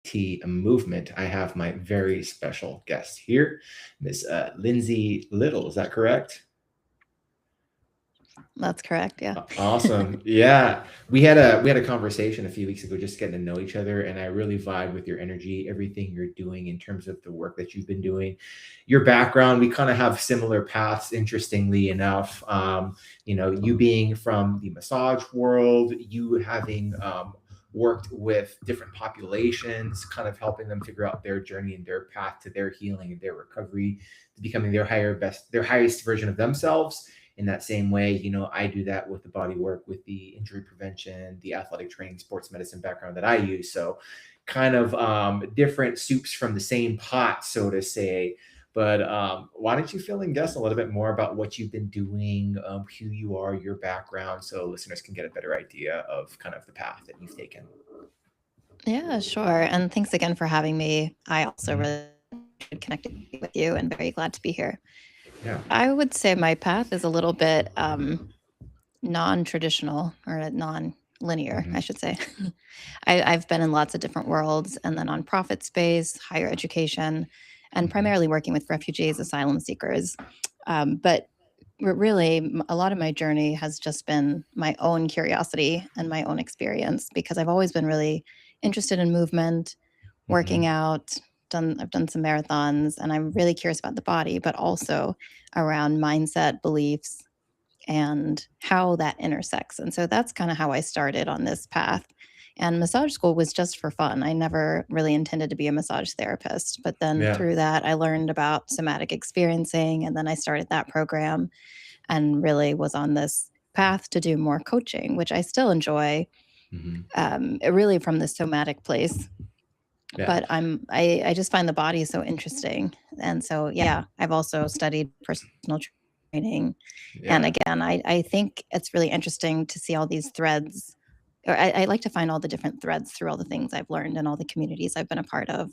MBT movement, I have my very special guest here, Miss Lindsay Little. Is that correct? That's correct. Yeah. Awesome. Yeah. We had a conversation a few weeks ago just getting to know each other, and I really vibe with your energy, everything you're doing in terms of the work that you've been doing. Your background, we kind of have similar paths, interestingly enough. You being from the massage world, you having worked with different populations, kind of helping them figure out their journey and their path to their healing and their recovery, to becoming their highest version of themselves. In that same way, I do that with the body work, with the injury prevention, the athletic training, sports medicine background that I use. So kind of different soups from the same pot, so to say. But why don't you fill in guess a little bit more about what you've been doing, who you are, your background, so listeners can get a better idea of kind of the path that you've taken. Yeah, sure. And thanks again for having me. I also Mhm. really enjoyed connecting with you and very glad to be here. Yeah. I would say my path is a little bit non-traditional or non-linear, Hmm. I should say. I've been in lots of different worlds and the nonprofit space, higher education, and Hmm. primarily working with refugees, asylum seekers. But really, a lot of my journey has just been my own curiosity and my own experience because I've always been really interested in movement, working Hmm. out. I've done some marathons, and I'm really curious about the body, but also around mindset, beliefs, and how that intersects. And so that's kind of how I started on this path. And massage school was just for fun. I never really intended to be a massage therapist. But then Yeah. through that, I learned about somatic experiencing. And then I started that program and really was on this path to do more coaching, which I still enjoy, Hmm. really from the somatic place. Yeah. But I just find the body so interesting. And so, yeah, I've also studied personal training. And Yeah. again, I think it's really interesting to see all these threads. Or I like to find all the different threads through all the things I've learned and all the communities I've been a part of.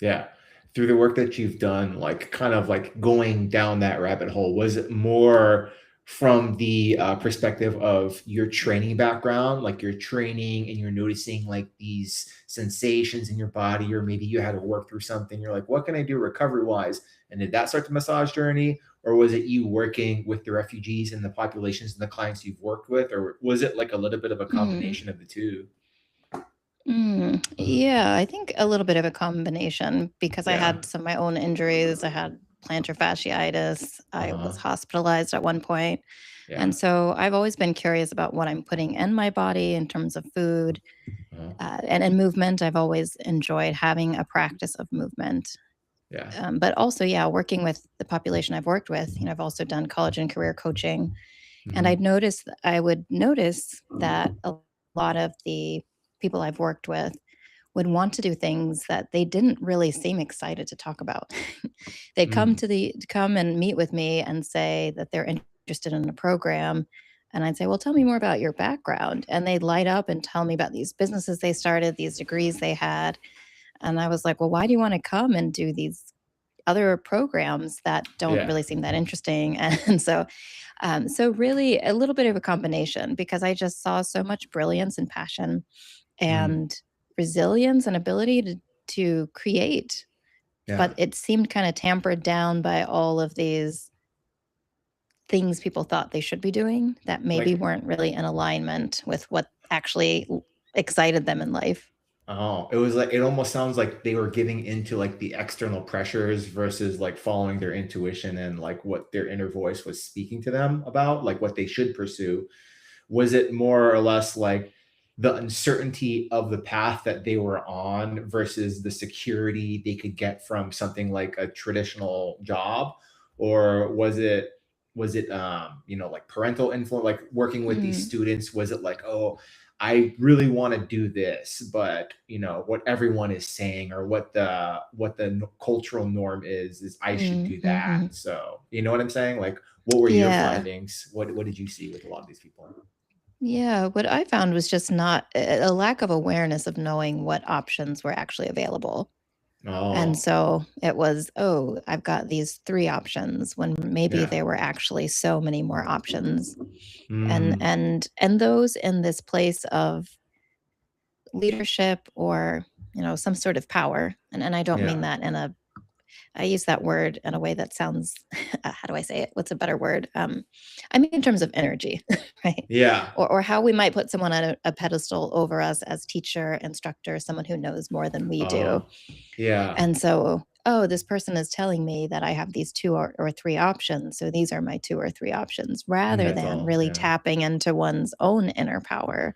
Yeah. Through the work that you've done, like kind of like going down that rabbit hole, was it more from the perspective of your training background, like you're training and you're noticing like these sensations in your body, or maybe you had to work through something, you're like, what can I do recovery wise? And did that start the massage journey? Or was it you working with the refugees and the populations and the clients you've worked with? Or was it like a little bit of a Mm. combination of the two? Yeah, I think a little bit of a combination because I Yeah. had some of my own injuries. I had plantar fasciitis. I was Uh-huh. hospitalized at one point. Yeah. And so I've always been curious about what I'm putting in my body in terms of food Uh-huh. and in movement. I've always enjoyed having a practice of movement. Yeah. But also, yeah, working with the population I've worked with, I've also done college and career coaching. And Hmm. I would notice that a lot of the people I've worked with would want to do things that they didn't really seem excited to talk about. They'd Mm. come and meet with me and say that they're interested in a program. And I'd say, well, tell me more about your background. And they'd light up and tell me about these businesses they started, these degrees they had. And I was like, well, why do you want to come and do these other programs that don't Yeah. really seem that interesting? And so really a little bit of a combination because I just saw so much brilliance and passion Mm. and resilience and ability to create. Yeah. But it seemed kind of tampered down by all of these things people thought they should be doing that maybe Like, weren't really in alignment with what actually excited them in life. oh, it was like it almost sounds like they were giving into like the external pressures versus like following their intuition and like what their inner voice was speaking to them about, like what they should pursue. Was it more or less like the uncertainty of the path that they were on versus the security they could get from something like a traditional job? Or was it like parental influence, like working with these Mm, students? Was it like, oh, I really want to do this, but what everyone is saying, or what the cultural norm is I should do that. mhm. So you know what I'm saying? Like, what were your Yeah. findings? What did you see with a lot of these people? Yeah, what I found was just not a lack of awareness of knowing what options were actually available. And Oh. so it was, oh, I've got these 3 options when maybe Yeah. there were actually so many more options. And Mm. and and those in this place of leadership or some sort of power. And I don't mean Yeah. that I use that word in a way that sounds, how do I say it? What's a better word? I mean, in terms of energy, right? Yeah. Or how we might put someone on a pedestal over us as teacher, instructor, someone who knows more than we do. Oh, yeah. And so, oh, this person is telling me that I have these two or three options. So these are my two or three options, rather That's than all. really Yeah. tapping into one's own inner power.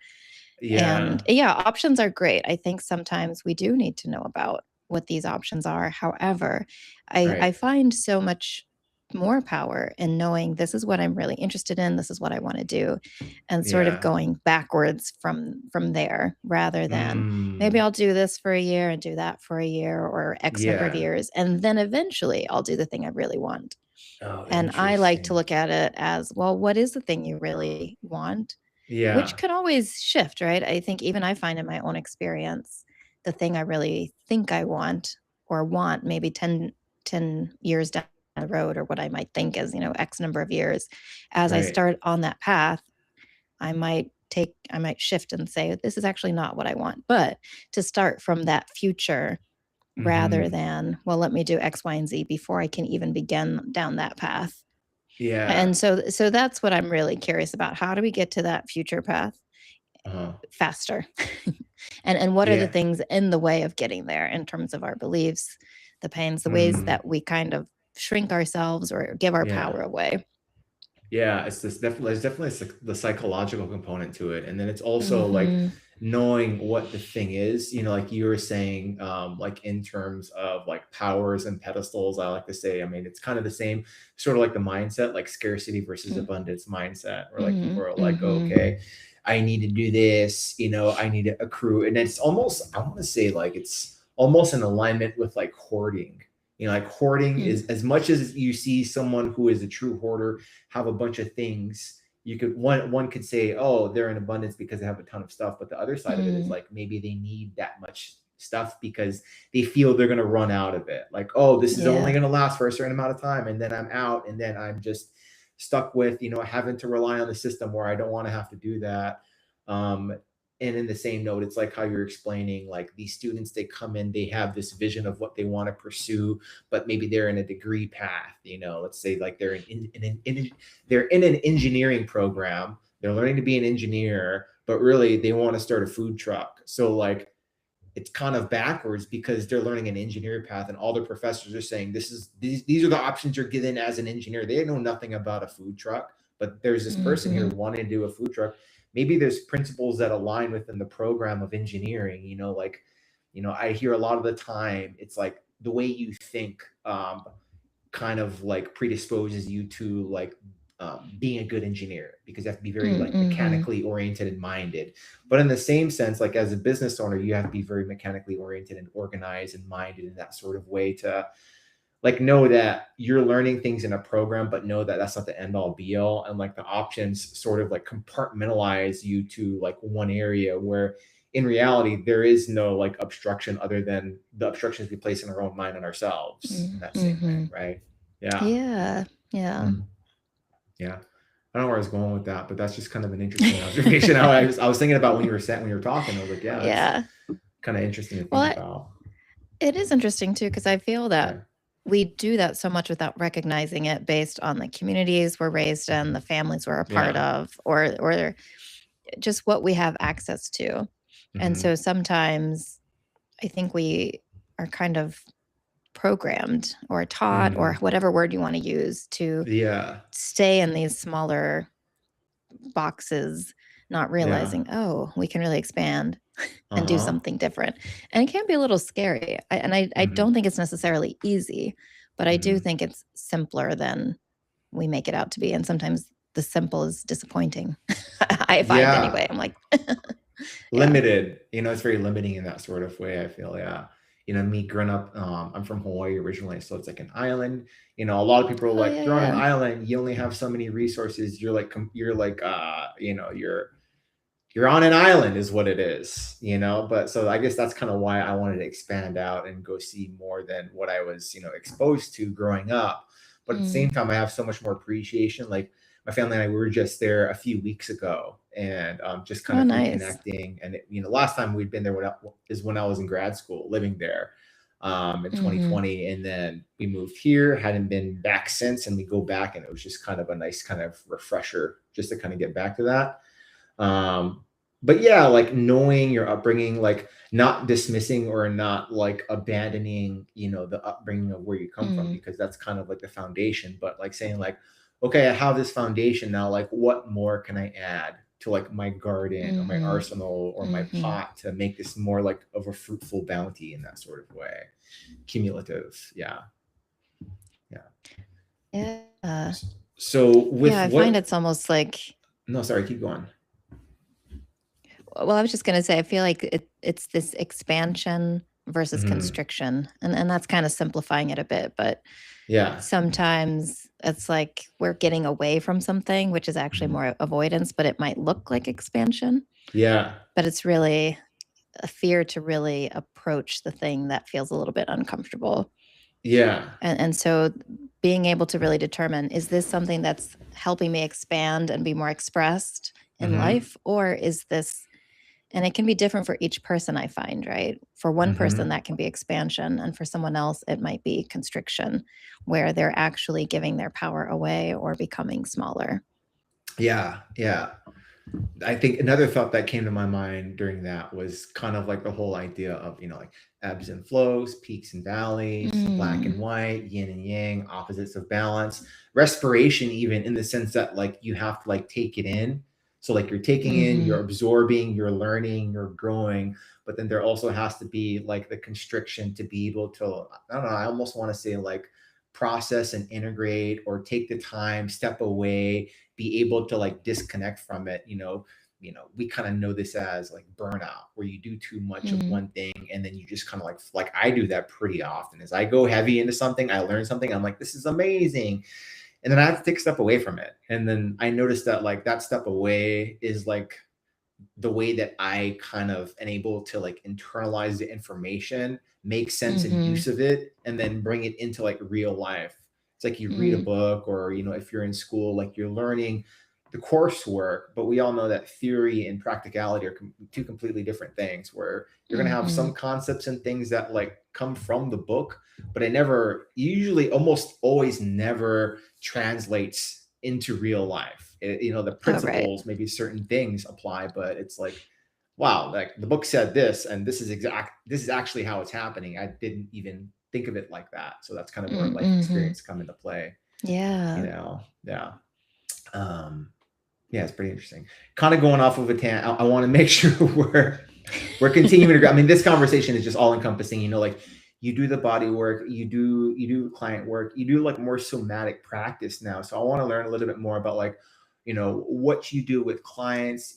And Yeah. yeah, options are great. I think sometimes we do need to know about what these options are. However, I Right. find so much more power in knowing this is what I'm really interested in, this is what I want to do, and sort of Yeah. going backwards from there, rather than maybe Mm. I'll do this for a year and do that for a year or X number of Yeah. years, and then eventually I'll do the thing I really want. Oh, And I like to interesting. look at it as, well, what is the thing you really want? Which Yeah. can always shift, right? I think even I find in my own experience, the thing I really think I want or want maybe 10 years down the road, or what I might think is, X number of years, as I Right. start on that path, I might shift and say, this is actually not what I want. But to start from that future rather Hmm. than, well, let me do X, Y, and Z before I can even begin down that path. Yeah. And so that's what I'm really curious about. How do we get to that future path Uh-huh. faster? And what are the Yeah. things in the way of getting there in terms of our beliefs, the pains, the ways Mm. that we kind of shrink ourselves or give our Yeah. power away? Yeah, it's this definitely there's definitely the psychological component to it, and then it's also like Mhm. knowing what the thing is. Like you were saying, like in terms of like powers and pedestals. I like to say, I mean, it's kind of the same sort of like the mindset, like scarcity versus Mm. abundance mindset, where like people Mhm. are like, Mhm. okay, I need to do this, I need to accrue, and it's almost I want to say like it's almost in alignment with like hoarding. Like hoarding Mm. is as much as you see someone who is a true hoarder have a bunch of things. You could one could say, oh, they're in abundance because they have a ton of stuff, but the other side of it is Mm. like maybe they need that much stuff because they feel they're going to run out of it. Like, oh, this is only Yeah. going to last for a certain amount of time, and then I'm out, and then I'm just stuck with having to rely on the system where I don't want to have to do that. um and in the same note, it's like how you're explaining, like these students, they come in, they have this vision of what they want to pursue, but maybe they're in a degree path. Let's say like they're they're in an engineering program, they're learning to be an engineer, but really they want to start a food truck. So like it's kind of backwards because they're learning an engineering path, and all the professors are saying these are the options you're given as an engineer. They know nothing about a food truck, but there's this person here Mhm. wanting to do a food truck. Maybe there's principles that align within the program of engineering. Like I hear a lot of the time it's like the way you think kind of like predisposes you to like being a good engineer, because you have to be very Mm. like Mhm. mechanically oriented and minded. But in the same sense, like as a business owner, you have to be very mechanically oriented and organized and minded in that sort of way to like know that you're learning things in a program, but know that that's not the end all be all. And like the options sort of like compartmentalize you to like one area where in reality there is no like obstruction other than the obstructions we place in our own mind on ourselves in Mm. that same way, Mhm. right? Yeah. Yeah. Yeah. Mm. Yeah. I don't know where I was going with that, but that's just kind of an interesting observation. I was thinking about when you were talking. I was like, yeah, that's Yeah. kind of interesting to Well, think about. it is interesting too, because I feel that Yeah. we do that so much without recognizing it based on the communities we're raised in, the families we're a part Yeah. of, or just what we have access to. And Hmm. so sometimes I think we are kind of programmed or taught, or Mm. whatever word you want to use, to Yeah. stay in these smaller boxes, not Yeah. realizing, oh, we can really expand and do Uh-huh. something different. And it can be a little scary. I don't Hmm. think it's necessarily easy, but I do Hmm. think it's simpler than we make it out to be. And sometimes the simple is disappointing. I find Yeah. anyway. I'm like, yeah. Limited. It's very limiting in that sort of way, I feel. Yeah. Me growing up, I'm from Hawaii originally, so it's like an island. A lot of people are Oh like, yeah, you're on an yeah. island, you only have so many resources. You're like, you're on an island is what it is. But so I guess that's kind of why I wanted to expand out and go see more than what I was exposed to growing up. But at the Mm. same time, I have so much more appreciation. Like my family and I, we were just there a few weeks ago, and just kind Oh, of nice. reconnecting. And last time we'd been there is when I was in grad school, living there, in Mm-hmm. 2020, and then we moved here. Hadn't been back since, and we go back, and it was just kind of a nice kind of refresher just to kind of get back to that. Um, but yeah, like knowing your upbringing, like not dismissing or not like abandoning, the upbringing of where you come from, Mm-hmm. because that's kind of like the foundation, but like saying like, okay, I have this foundation now, like what more can I add to like my garden or my Mm-hmm. arsenal or my Mm-hmm. pot to make this more like of a fruitful bounty in that sort of way. Cumulative. Yeah. Yeah. Yeah. So Yeah, with I find what, it's almost like, no, sorry, keep going. well, I was just going to say, I feel like it's this expansion versus Hmm. constriction. And that's kind of simplifying it a bit. But Yeah. sometimes it's like we're getting away from something, which is actually Mhm. more avoidance, but it might look like expansion. Yeah. But it's really a fear to really approach the thing that feels a little bit uncomfortable. Yeah. And so being able to really determine, is this something that's helping me expand and be more expressed in Mhm. life? Or is this, and it can be different for each person, I find, right? For one person, Mhm. that can be expansion. And for someone else, it might be constriction, where they're actually giving their power away or becoming smaller. Yeah. Yeah. I think another thought that came to my mind during that was kind of like the whole idea of, like ebbs and flows, peaks and valleys, black Mm, and white, yin and yang, opposites of balance, respiration, even in the sense that like you have to like take it in. So like you're taking in, mm-hmm. you're absorbing, you're learning, you're growing, but then there also has to be like the constriction to be able to, I don't know, I almost want to say like process and integrate or take the time, step away, be able to like disconnect from it. We kind of know this as like burnout, where you do too much of Mm, one thing and then you just kind of like I do that pretty often. As I go heavy into something, I learn something, I'm like, this is amazing, and then I have to take a step away from it, and then I notice that like that step away is like the way that I kind of am able to like internalize the information, make sense and mm-hmm. use of it, and then bring it into like real life. It's like you read a Mm, book, or if you're in school, like you're learning the coursework, but we all know that theory and practicality are two completely different things. Where you're going to have mm-hmm. some concepts and things that like come from the book, but it never, usually, almost always never translates into real life. The Oh, right. principles, maybe certain things apply, but it's like, wow, like the book said this, and this is actually how it's happening. I didn't even think of it like that. So that's kind of where life Mm-hmm. experience come into play. Yeah. Yeah. Um, yeah, it's pretty interesting. Kind of going off of a tangent. I want to make sure we're continuing to grow. I mean, this conversation is just all encompassing. Like you do the body work, you do client work, you do like more somatic practice now. So I want to learn a little bit more about like, what you do with clients.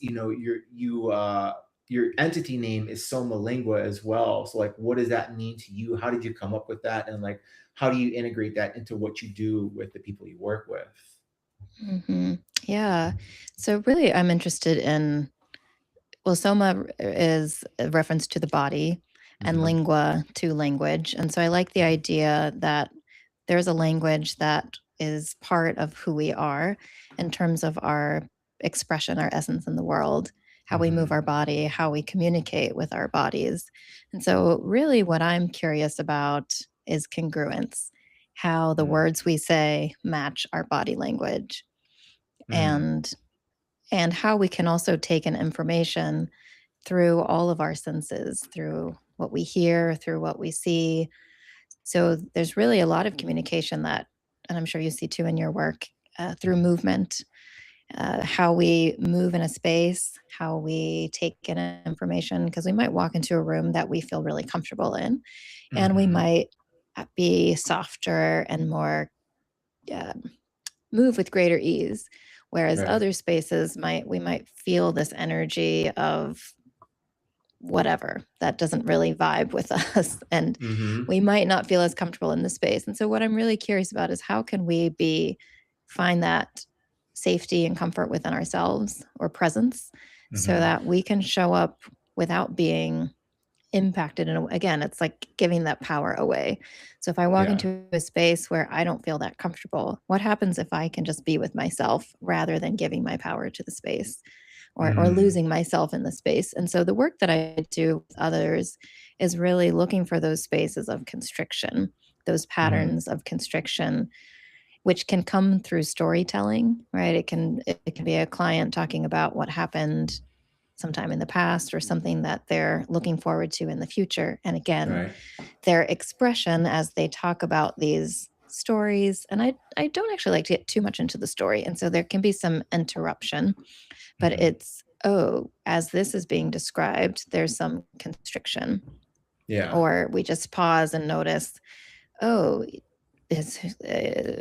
Your entity name is Soma Lingua as well. So like, what does that mean to you? How did you come up with that? And like, how do you integrate that into what you do with the people you work with? Mm-hmm. Yeah. So really, I'm interested in, well, Soma is a reference to the body and Mm-hmm. lingua to language. And so I like the idea that there's a language that is part of who we are in terms of our expression, our essence in the world, how we move Mm-hmm. our body, how we communicate with our bodies. And so, really, what I'm curious about is congruence, how the words we say match our body language. Mm-hmm. And and how we can also take in information through all of our senses, through what we hear, through what we see. So there's really a lot of communication that, and I'm sure you see too in your work, through movement, how we move in a space, how we take in information, because we might walk into a room that we feel really comfortable in, and we Mm-hmm. might be softer and more uh, move with greater ease. Whereas Right. other spaces we might feel this energy of whatever that doesn't really vibe with us, and Mm-hmm. we might not feel as comfortable in the space. And so what I'm really curious about is how can we be find that safety and comfort within ourselves or presence so Mm-hmm. that we can show up without being impacted. And again, it's like giving that power away. So if I walk Yeah. into a space where I don't feel that comfortable, what happens if I can just be with myself rather than giving my power to the space, or Mm, losing myself in the space? And so the work that I do with others is really looking for those spaces of constriction, those mhm. patterns of constriction, which can come through storytelling, right? It can be a client talking about what happened sometime in the past or something that they're looking forward to in the future. And again, Right. their expression as they talk about these stories, and I don't actually like to get too much into the story. And so there can be some interruption, but Mhm. it's, oh, as this is being described, there's some constriction. Yeah. Or we just pause and notice, oh,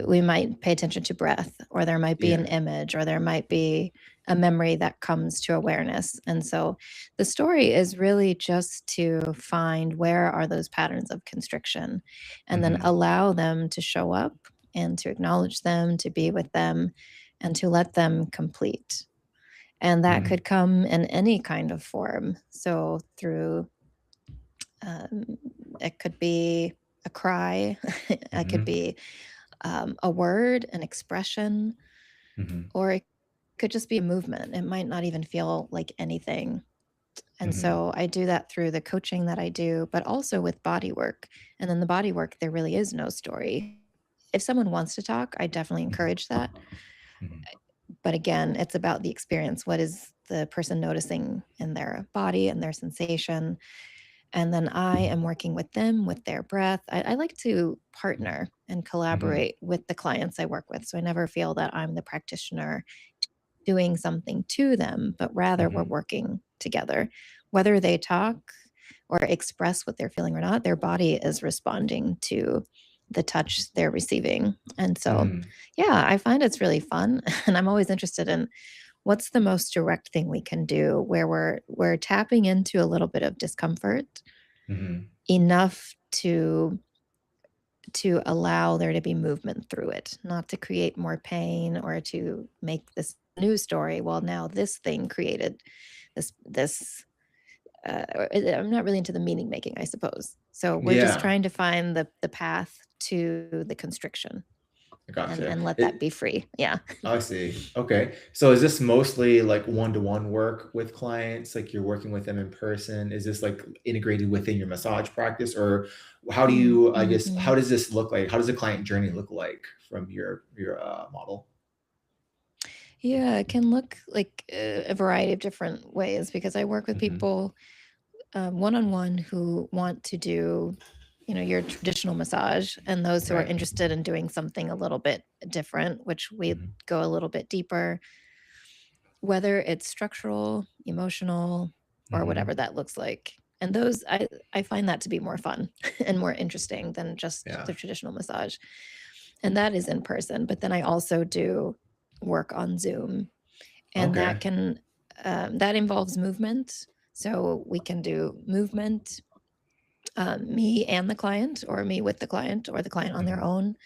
we might pay attention to breath, or there might be an Yeah. image, or there might be a memory that comes to awareness. And so the story is really just to find where are those patterns of constriction, and then Mhm. allow them to show up, and to acknowledge them, to be with them, and to let them complete. And that Mm, could come in any kind of form. So through um, it could be a cry, it could mhm. be a word, an expression, Mhm. or it could just be a movement. It might not even feel like anything. And Mhm. so I do that through the coaching that I do, but also with body work. And then the body work, there really is no story. If someone wants to talk, I definitely Mhm. encourage that. Mhm. But again, it's about the experience. What is the person noticing in their body and their sensation? And then I am working with them with their breath. I like to partner and Mhm. collaborate with the clients I work with. So I never feel that I'm the practitioner doing something to them, but rather we're Mhm. working together. Whether they talk or express what they're feeling or not, their body is responding to the touch they're receiving. And so, Mhm. yeah, I find it's really fun. And I'm always interested in what's the most direct thing we can do where we're tapping into a little bit of discomfort, Mhm. enough to allow there to be movement through it, not to create more pain or to make this new story. Well, now this thing created this. I'm not really into the meaning making, I suppose. So we're just Yeah. trying to find the path to the constriction, I and gotcha. let that It be free. Yeah. I see. Okay. So is this mostly like one-to-one work with clients? Like you're working with them in person? Is this like integrated within your massage practice, or how do you, I guess, how Mm-hmm. does this look like? How does the client journey look like from your model? Yeah, it can look like a variety of different ways, because I work with Mhm. people one on one who want to do, your traditional massage, and those who are Right. interested in doing something a little bit different, which we Mhm. go a little bit deeper, whether it's structural, emotional, or whatever Mhm. that looks like. And those, I find that to be more fun and more interesting than just Yeah. the traditional massage. And that is in person. But then I also do work on Zoom, and Okay. that involves movement. So we can do movement, me and the client, or me with the client, or the client on their Mhm. own,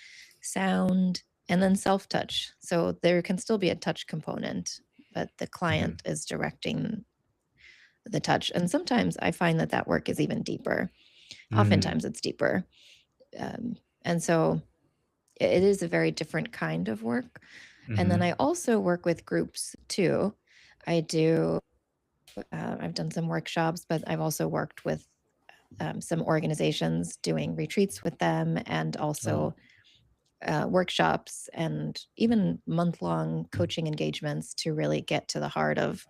sound, and then self touch. So there can still be a touch component, but the Mhm. client is directing the touch. And sometimes I find that that work is even deeper. Mm. Oftentimes it's deeper. Um, and so it is a very different kind of work. And then I Mhm. also work with groups too. I do, I've done some workshops, but I've also worked with some organizations, doing retreats with them, and Oh. also workshops, and even month-long coaching engagements to really get to the heart of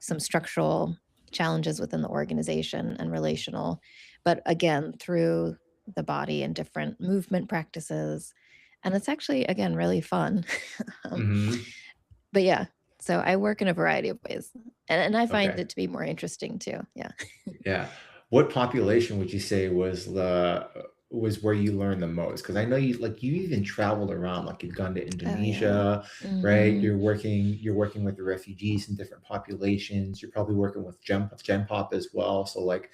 some structural challenges within the organization and relational, but again, through the body and different movement practices. And it's actually, again, really fun. um, Mhm. but yeah, so I work in a variety of ways, and I find Okay. it to be more interesting too. Yeah. Yeah. What population would you say was where you learned the most? Because I know you even traveled around, like you've gone to Oh yeah. Indonesia, right? Hmm. You're working with the refugees in different populations. You're probably working with Gen Pop as well. So like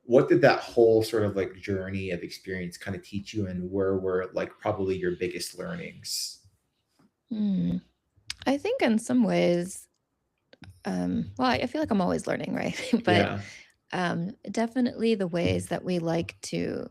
what did that whole sort of like journey of experience kind of teach you, and where were like probably your biggest learnings? Mm. I think in some ways, well, I feel like I'm always learning, right? But Yeah. Definitely the ways that we like to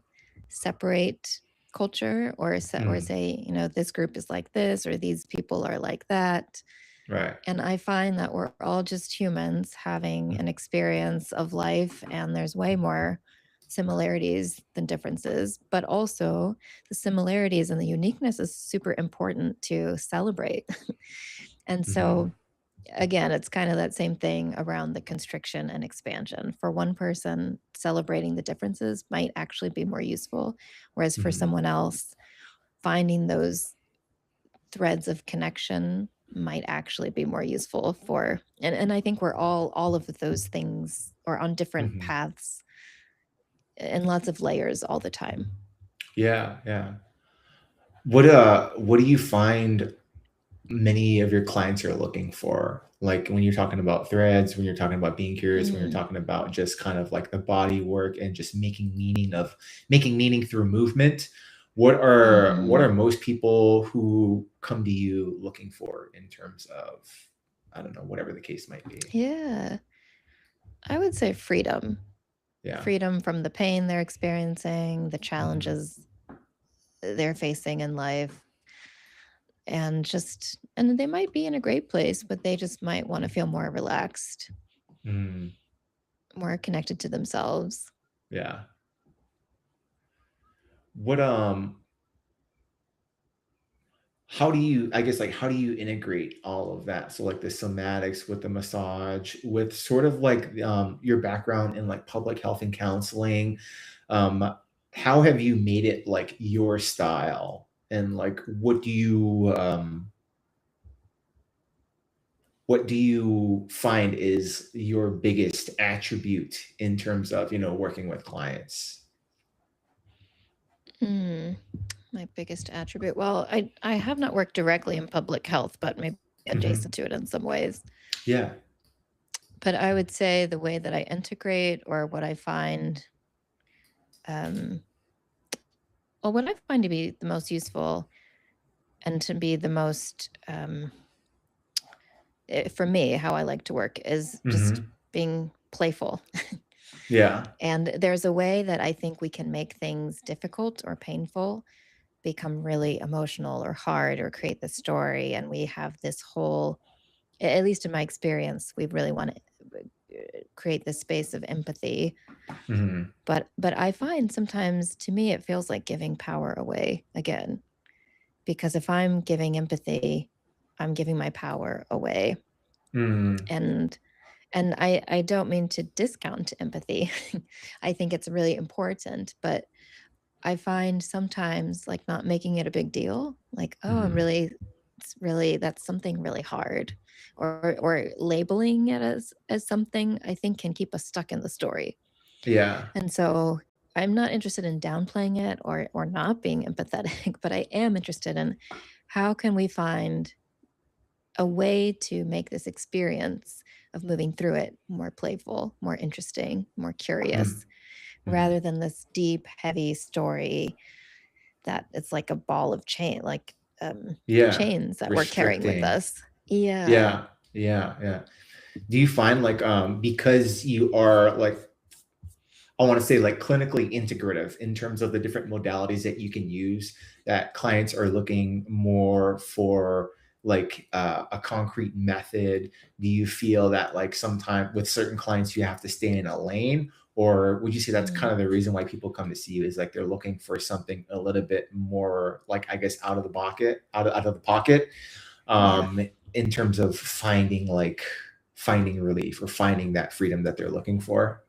separate culture, or Mm, say, this group is like this, or these people are like that. right. And I find that we're all just humans having Mm, an experience of life, and there's way more similarities than differences, but also the similarities and the uniqueness is super important to celebrate. And mhm, so, again, it's kind of that same thing around the constriction and expansion. For one person, celebrating the differences might actually be more useful, whereas for mhm, someone else, finding those threads of connection might actually be more useful for, and I think we're all of those things, or on different mhm. paths and lots of layers all the time. Yeah, yeah. What do you find many of your clients are looking for? Like when you're talking about threads, when you're talking about being curious, when you're Mm, talking about just kind of like the body work and just making meaning through movement. What are mhm. most people who come to you looking for in terms of, I don't know, whatever the case might be? Yeah, I would say freedom. Yeah. Freedom from the pain they're experiencing, the Hmm. challenges they're facing in life, and they might be in a great place, but they just might want to feel more relaxed, Mm, more connected to themselves. yeah. What how do you, I guess, like, how do you integrate all of that? So like the somatics with the massage, with sort of like your background in like public health and counseling. um how have you made it like your style, and like what do you find is your biggest attribute in terms of, working with clients? Mm, my biggest attribute. Well, I have not worked directly in public health, but maybe Hmm. adjacent to it in some ways. Yeah. But I would say the way that I integrate, or what I find, um, well, what I find to be the most useful and to be the most, for me, how I like to work is just Hmm. being playful. Yeah. And there's a way that I think we can make things difficult or painful become really emotional or hard, or create the story. And we have this whole, at least in my experience, we really want to create this space of empathy. Hmm. But I find sometimes, to me, it feels like giving power away again. Because if I'm giving empathy, I'm giving my power away. Hmm. And I don't mean to discount empathy. I think it's really important, but I find sometimes, like, not making it a big deal, like, "Oh, Hmm. it's really that's something really hard," or labeling it as something, I think, can keep us stuck in the story. Yeah. And so I'm not interested in downplaying it, or not being empathetic, but I am interested in how can we find a way to make this experience of moving through it more playful, more interesting, more curious, Mm, rather mhm. than this deep, heavy story that it's like a ball of Yeah, chains that we're carrying with restricting. us. Yeah. Yeah, yeah, yeah. Do you find like, because you are like, I wanna say, like, clinically integrative in terms of the different modalities that you can use, that clients are looking more for, like, a concrete method? Do you feel that, like, sometime with certain clients, you have to stay in a lane? Or would you say that's Mm, kind of the reason why people come to see you, is, like, they're looking for something a little bit more, like, I guess, out of the pocket, yeah. in terms of finding relief or finding that freedom that they're looking for?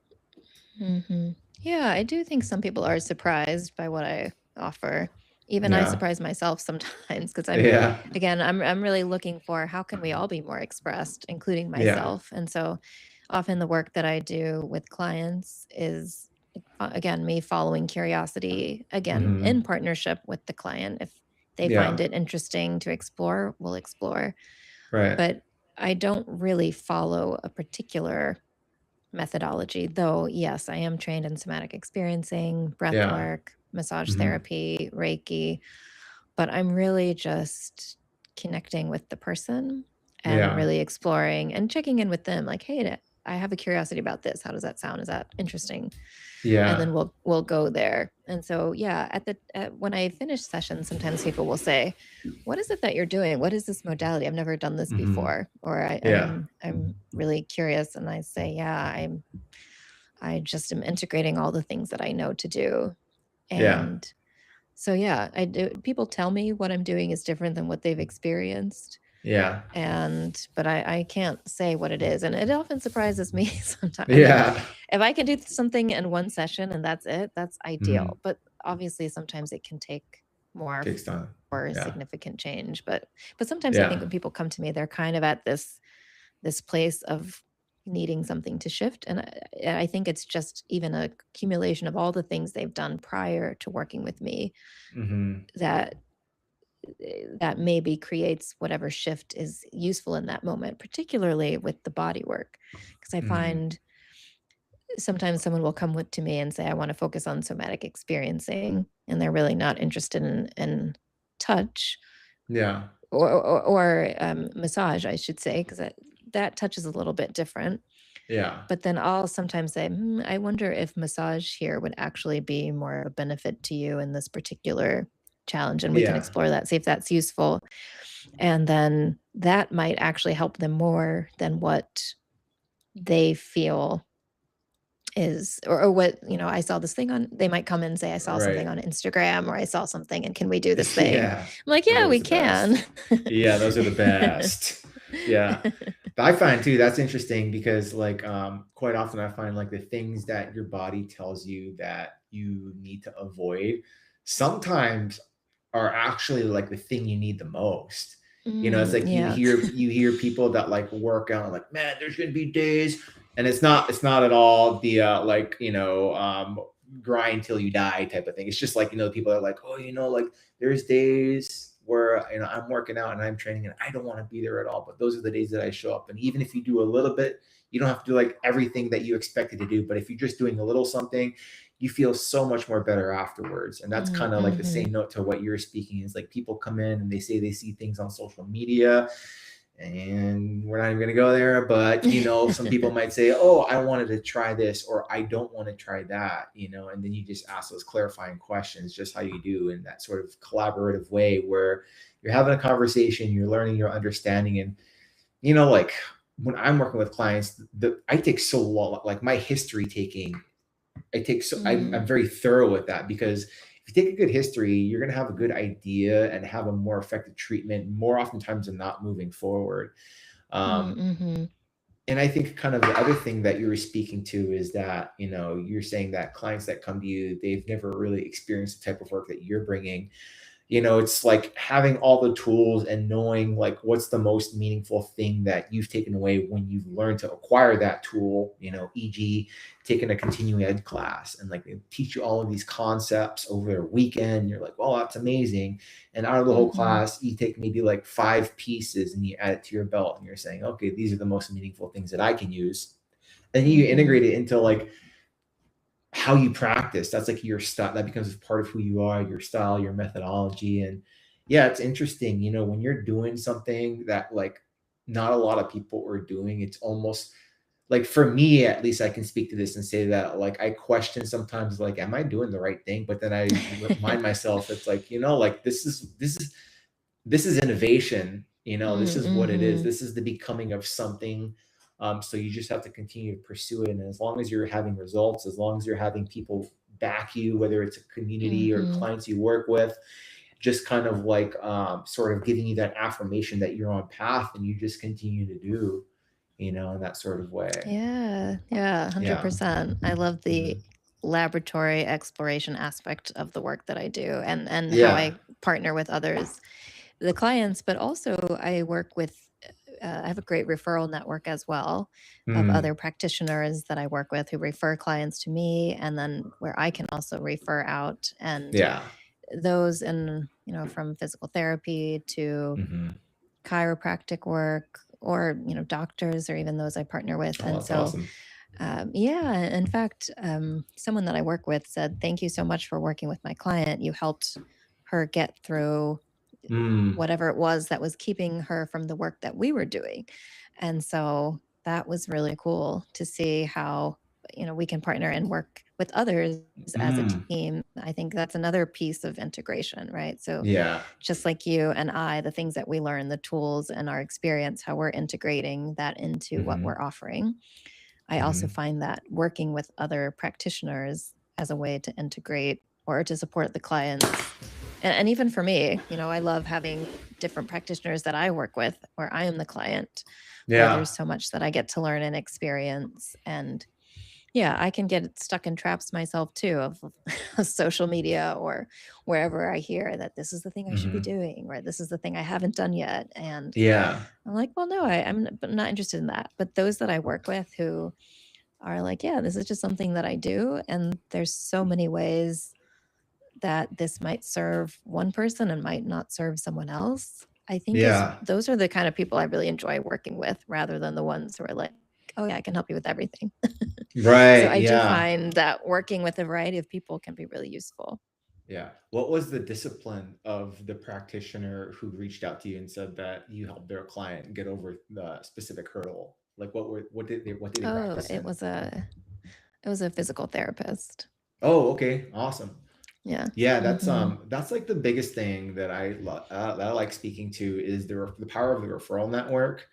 Mhm. Yeah, I do think some people are surprised by what I offer. Even I Yeah. surprise myself sometimes, because Yeah. I'm really looking for how can we all be more expressed, including Yeah. myself. And so often the work that I do with clients is, again, me following curiosity, again, in Mhm. partnership with the client. If they find Yeah. it interesting to explore, we'll explore. Right. But I don't really follow a particular methodology, though, yes, I am trained in somatic experiencing, breath Yeah. work, massage Mhm. therapy, Reiki, but I'm really just connecting with the person and Yeah. really exploring and checking in with them like, hey, I have a curiosity about this. How does that sound? Is that interesting? And then Yeah. we'll go there. And so, yeah, when I finish sessions, sometimes people will say, "What is it that you're doing? What is this modality? I've never done this Hmm. before." Or Yeah. I'm really curious, and I say, "Yeah, I just am integrating all the things that I know to do." Yeah. And so, yeah, I do. People tell me what I'm doing is different than what they've experienced, Yeah. but I can't say what it is, and it often surprises me sometimes. I mean, Yeah. if I can do something in one session and that's it, that's Hmm. ideal. But obviously, sometimes it can take more Takes time. for Yeah. significant change. But sometimes I think Yeah. when people come to me, they're kind of at this place of needing something to shift, and I think it's just even a accumulation of all the things they've done prior to working with me Hmm. that that maybe creates whatever shift is useful in that moment, particularly with the body work. Because I Hmm. find sometimes someone will come to me and say, I want to focus on somatic experiencing, and they're really not interested in touch Yeah. or massage, I should say, because that touch is a little bit different. Yeah. But then I'll sometimes say, I wonder if massage here would actually be more of a benefit to you in this particular challenge. And we can Yeah. explore that, see if that's useful. And then that might actually help them more than what they feel is, or what, I saw this thing on, they might come in and say, I saw something Right. on Instagram, or I saw something, and can we do this thing? I'm Yeah. like, They're yeah, always we the can. best. Yeah, those are the best. Yeah. But I find too that's interesting because like quite often I find like the things that your body tells you that you need to avoid sometimes are actually like the thing you need the most. You know, it's like you Yeah. hear you hear people that like work out like, man, there's gonna be days, and it's not at all the like, grind till you die type of thing. It's just like, people are like, oh, like there's days where I'm working out and I'm training and I don't want to be there at all. But those are the days that I show up. And even if you do a little bit, you don't have to do like everything that you expected to do. But if you're just doing a little something, you feel so much more better afterwards. And that's kind of like the Mm-hmm. same note to what you're speaking is like people come in and they say they see things on social media, and we're not even going to go there, but some people might say, oh, I wanted to try this, or I don't want to try that, and then you just ask those clarifying questions, just how you do in that sort of collaborative way where you're having a conversation, you're learning, you're understanding. And like when I'm working with clients, I take so long, like my history taking, I'm very thorough with that, because if you take a good history, you're going to have a good idea and have a more effective treatment more oftentimes than not moving forward. Um, Mm-hmm. and I think kind of the other thing that you were speaking to is that, you're saying that clients that come to you, they've never really experienced the type of work that you're bringing. It's like having all the tools and knowing like what's the most meaningful thing that you've taken away when you've learned to acquire that tool, e.g., taking a continuing ed class and like they teach you all of these concepts over a weekend. You're like, well, that's amazing. And out of the whole Mm-hmm. class, you take maybe like 5 pieces and you add it to your belt and you're saying, okay, these are the most meaningful things that I can use. And you Mm-hmm. integrate it into like how you practice. That's like your style, that becomes part of who you are, your style, your methodology. And yeah, it's interesting, when you're doing something that like not a lot of people are doing, it's almost like, for me at least, I can speak to this and say that like I question sometimes like, am I doing the right thing? But then I remind myself, it's like, like this is innovation. This is what it is. Mm-hmm. This is the becoming of something. So you just have to continue to pursue it. And as long as you're having results, as long as you're having people back you, whether it's a community or Mm-hmm. clients you work with, just kind of like sort of giving you that affirmation that you're on path, and you just continue to do, in that sort of way. Yeah, Yeah. 100%. I love the Mhm. laboratory exploration aspect of the work that I do, and how Yeah. I partner with others, the clients, but also I work with, I have a great referral network as well of Mm. other practitioners that I work with who refer clients to me, and then where I can also refer out. And Yeah. those in, from physical therapy to Hmm. chiropractic work, or doctors, or even those I partner with. Oh, And that's so, awesome. yeah, in fact, someone that I work with said, thank you so much for working with my client. You helped her get through Mm. whatever it was that was keeping her from the work that we were doing. And so that was really cool to see how, we can partner and work with others as a Mm, team. I think that's another piece of integration, right? So yeah. just like you and I, the things that we learn, the tools and our experience, how we're integrating that into what Hmm. we're offering. I also Hmm. find that working with other practitioners as a way to integrate or to support the clients. And even for me, I love having different practitioners that I work with where I am the client, where Yeah. there's so much that I get to learn and experience. And yeah, I can get stuck in traps myself too of social media or wherever I hear that this is the thing I should be Hmm. doing, or this is the thing I haven't done yet. And Yeah. I'm like, well, no, I'm not interested in that. But those that I work with who are like, yeah, this is just something that I do. And there's so many ways that this might serve one person and might not serve someone else. I think Yeah. those are the kind of people I really enjoy working with rather than the ones who are like, oh yeah, I can help you with everything. So Right. I do Yeah. find that working with a variety of people can be really useful. Yeah. What was the discipline of the practitioner who reached out to you and said that you helped their client get over the specific hurdle? Like what did they Oh, practice in? it was a physical therapist. Oh, okay. Awesome. Yeah. Yeah, Mhm. that's like the biggest thing that that I like speaking to is the power of the referral network.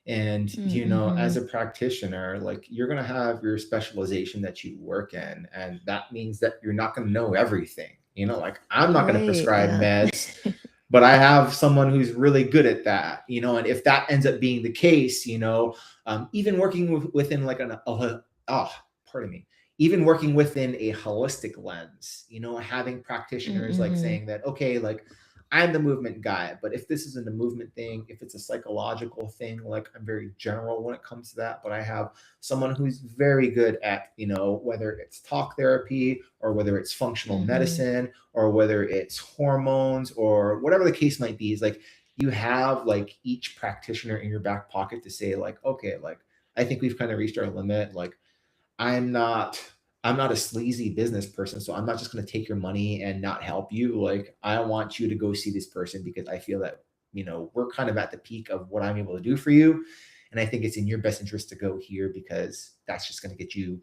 And as Mhm. a practitioner, like you're gonna have your specialization that you work in, and that means that you're not gonna know everything. Like I'm not gonna Right. prescribe Yeah. meds, but I have someone who's really good at that. And if that ends up being the case, even working within like oh, pardon me, even working within a holistic lens, having practitioners like Mhm. saying that, okay, like I'm the movement guy, but if this isn't a movement thing, if it's a psychological thing, like I'm very general when it comes to that, but I have someone who's very good at, whether it's talk therapy or whether it's functional Mhm. medicine or whether it's hormones or whatever the case might be, is like you have like each practitioner in your back pocket to say like, okay, like I think we've kind of reached our limit. Like I'm not I'm not a sleazy business person, so I'm not just going to take your money and not help you. Like I want you to go see this person because I feel that, we're kind of at the peak of what I'm able to do for you. And I think it's in your best interest to go here because that's just going to get you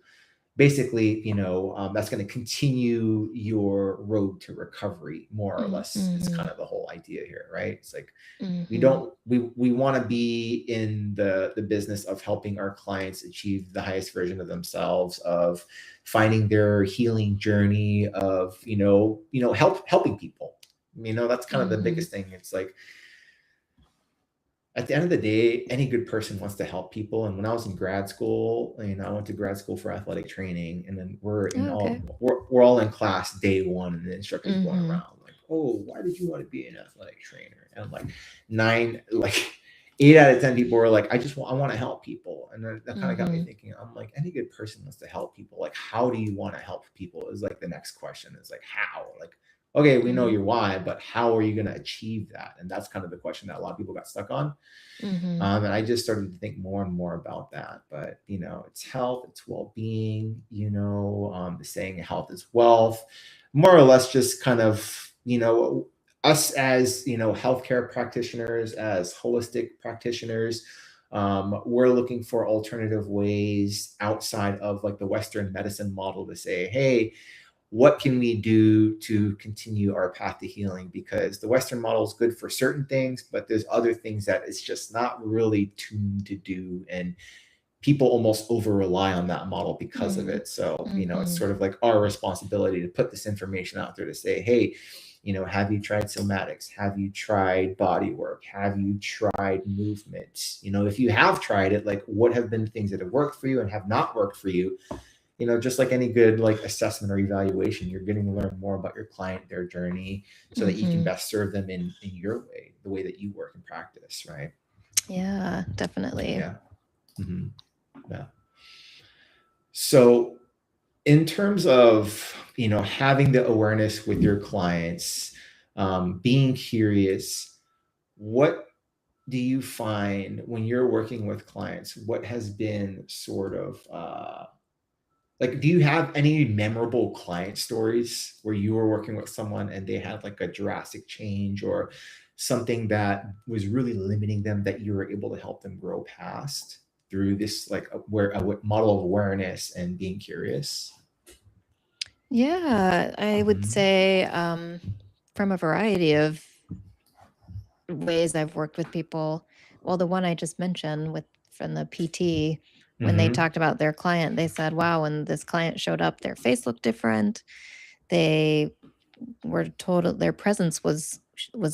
basically, that's going to continue your road to recovery more or less is kind Mhm. of the whole idea here, right? It's like we Mhm. don't we want to be in the business of helping our clients achieve the highest version of themselves, of finding their healing journey, of helping people. That's kind of the Mhm. biggest thing. It's like at the end of the day, any good person wants to help people. And when I was in grad school, I went to grad school for athletic training, and then Oh, okay. we're all in class day one, and the instructor's going Mhm. around like, "Oh, why did you want to be an athletic trainer?" And like nine, like 8 out of 10 people were like, I want to help people," and then that kind of got me Mhm. thinking. I'm like, any good person wants to help people. Like, how do you want to help people? Is like the next question. Is like how, like okay, we know Mhm. your why, but how are you going to achieve that? And that's kind of the question that a lot of people got stuck on. Mhm. And I just started to think more and more about that. But, it's health, it's well being, the saying health is wealth, more or less just kind of, us as, healthcare practitioners, as holistic practitioners. We're looking for alternative ways outside of like the Western medicine model to say, hey, what can we do to continue our path to healing? Because the Western model is good for certain things, but there's other things that it's just not really tuned to do. And people almost over rely on that model because of Mhm. it. So, it's Mhm. sort of like our responsibility to put this information out there to say, hey, have you tried somatics? Have you tried body work? Have you tried movement? If you have tried it, like what have been things that have worked for you and have not worked for you? Just like any good like assessment or evaluation, you're getting to learn more about your client, their journey, so that you can Mhm. best serve them in your way, the way that you work and practice, right? Yeah, definitely. Yeah. Hmm. Yeah. So in terms of having the awareness with your clients, being curious, what do you find when you're working with clients? What has been sort of like, do you have any memorable client stories where you were working with someone and they had like a drastic change or something that was really limiting them that you were able to help them grow past? through this like model of awareness and being curious? Yeah, I would Hmm. say from a variety of ways I've worked with people. Well, the one I just mentioned with from the PT, when they Hmm. talked about their client, they said, wow, when this client showed up, their face looked different. They were told their presence was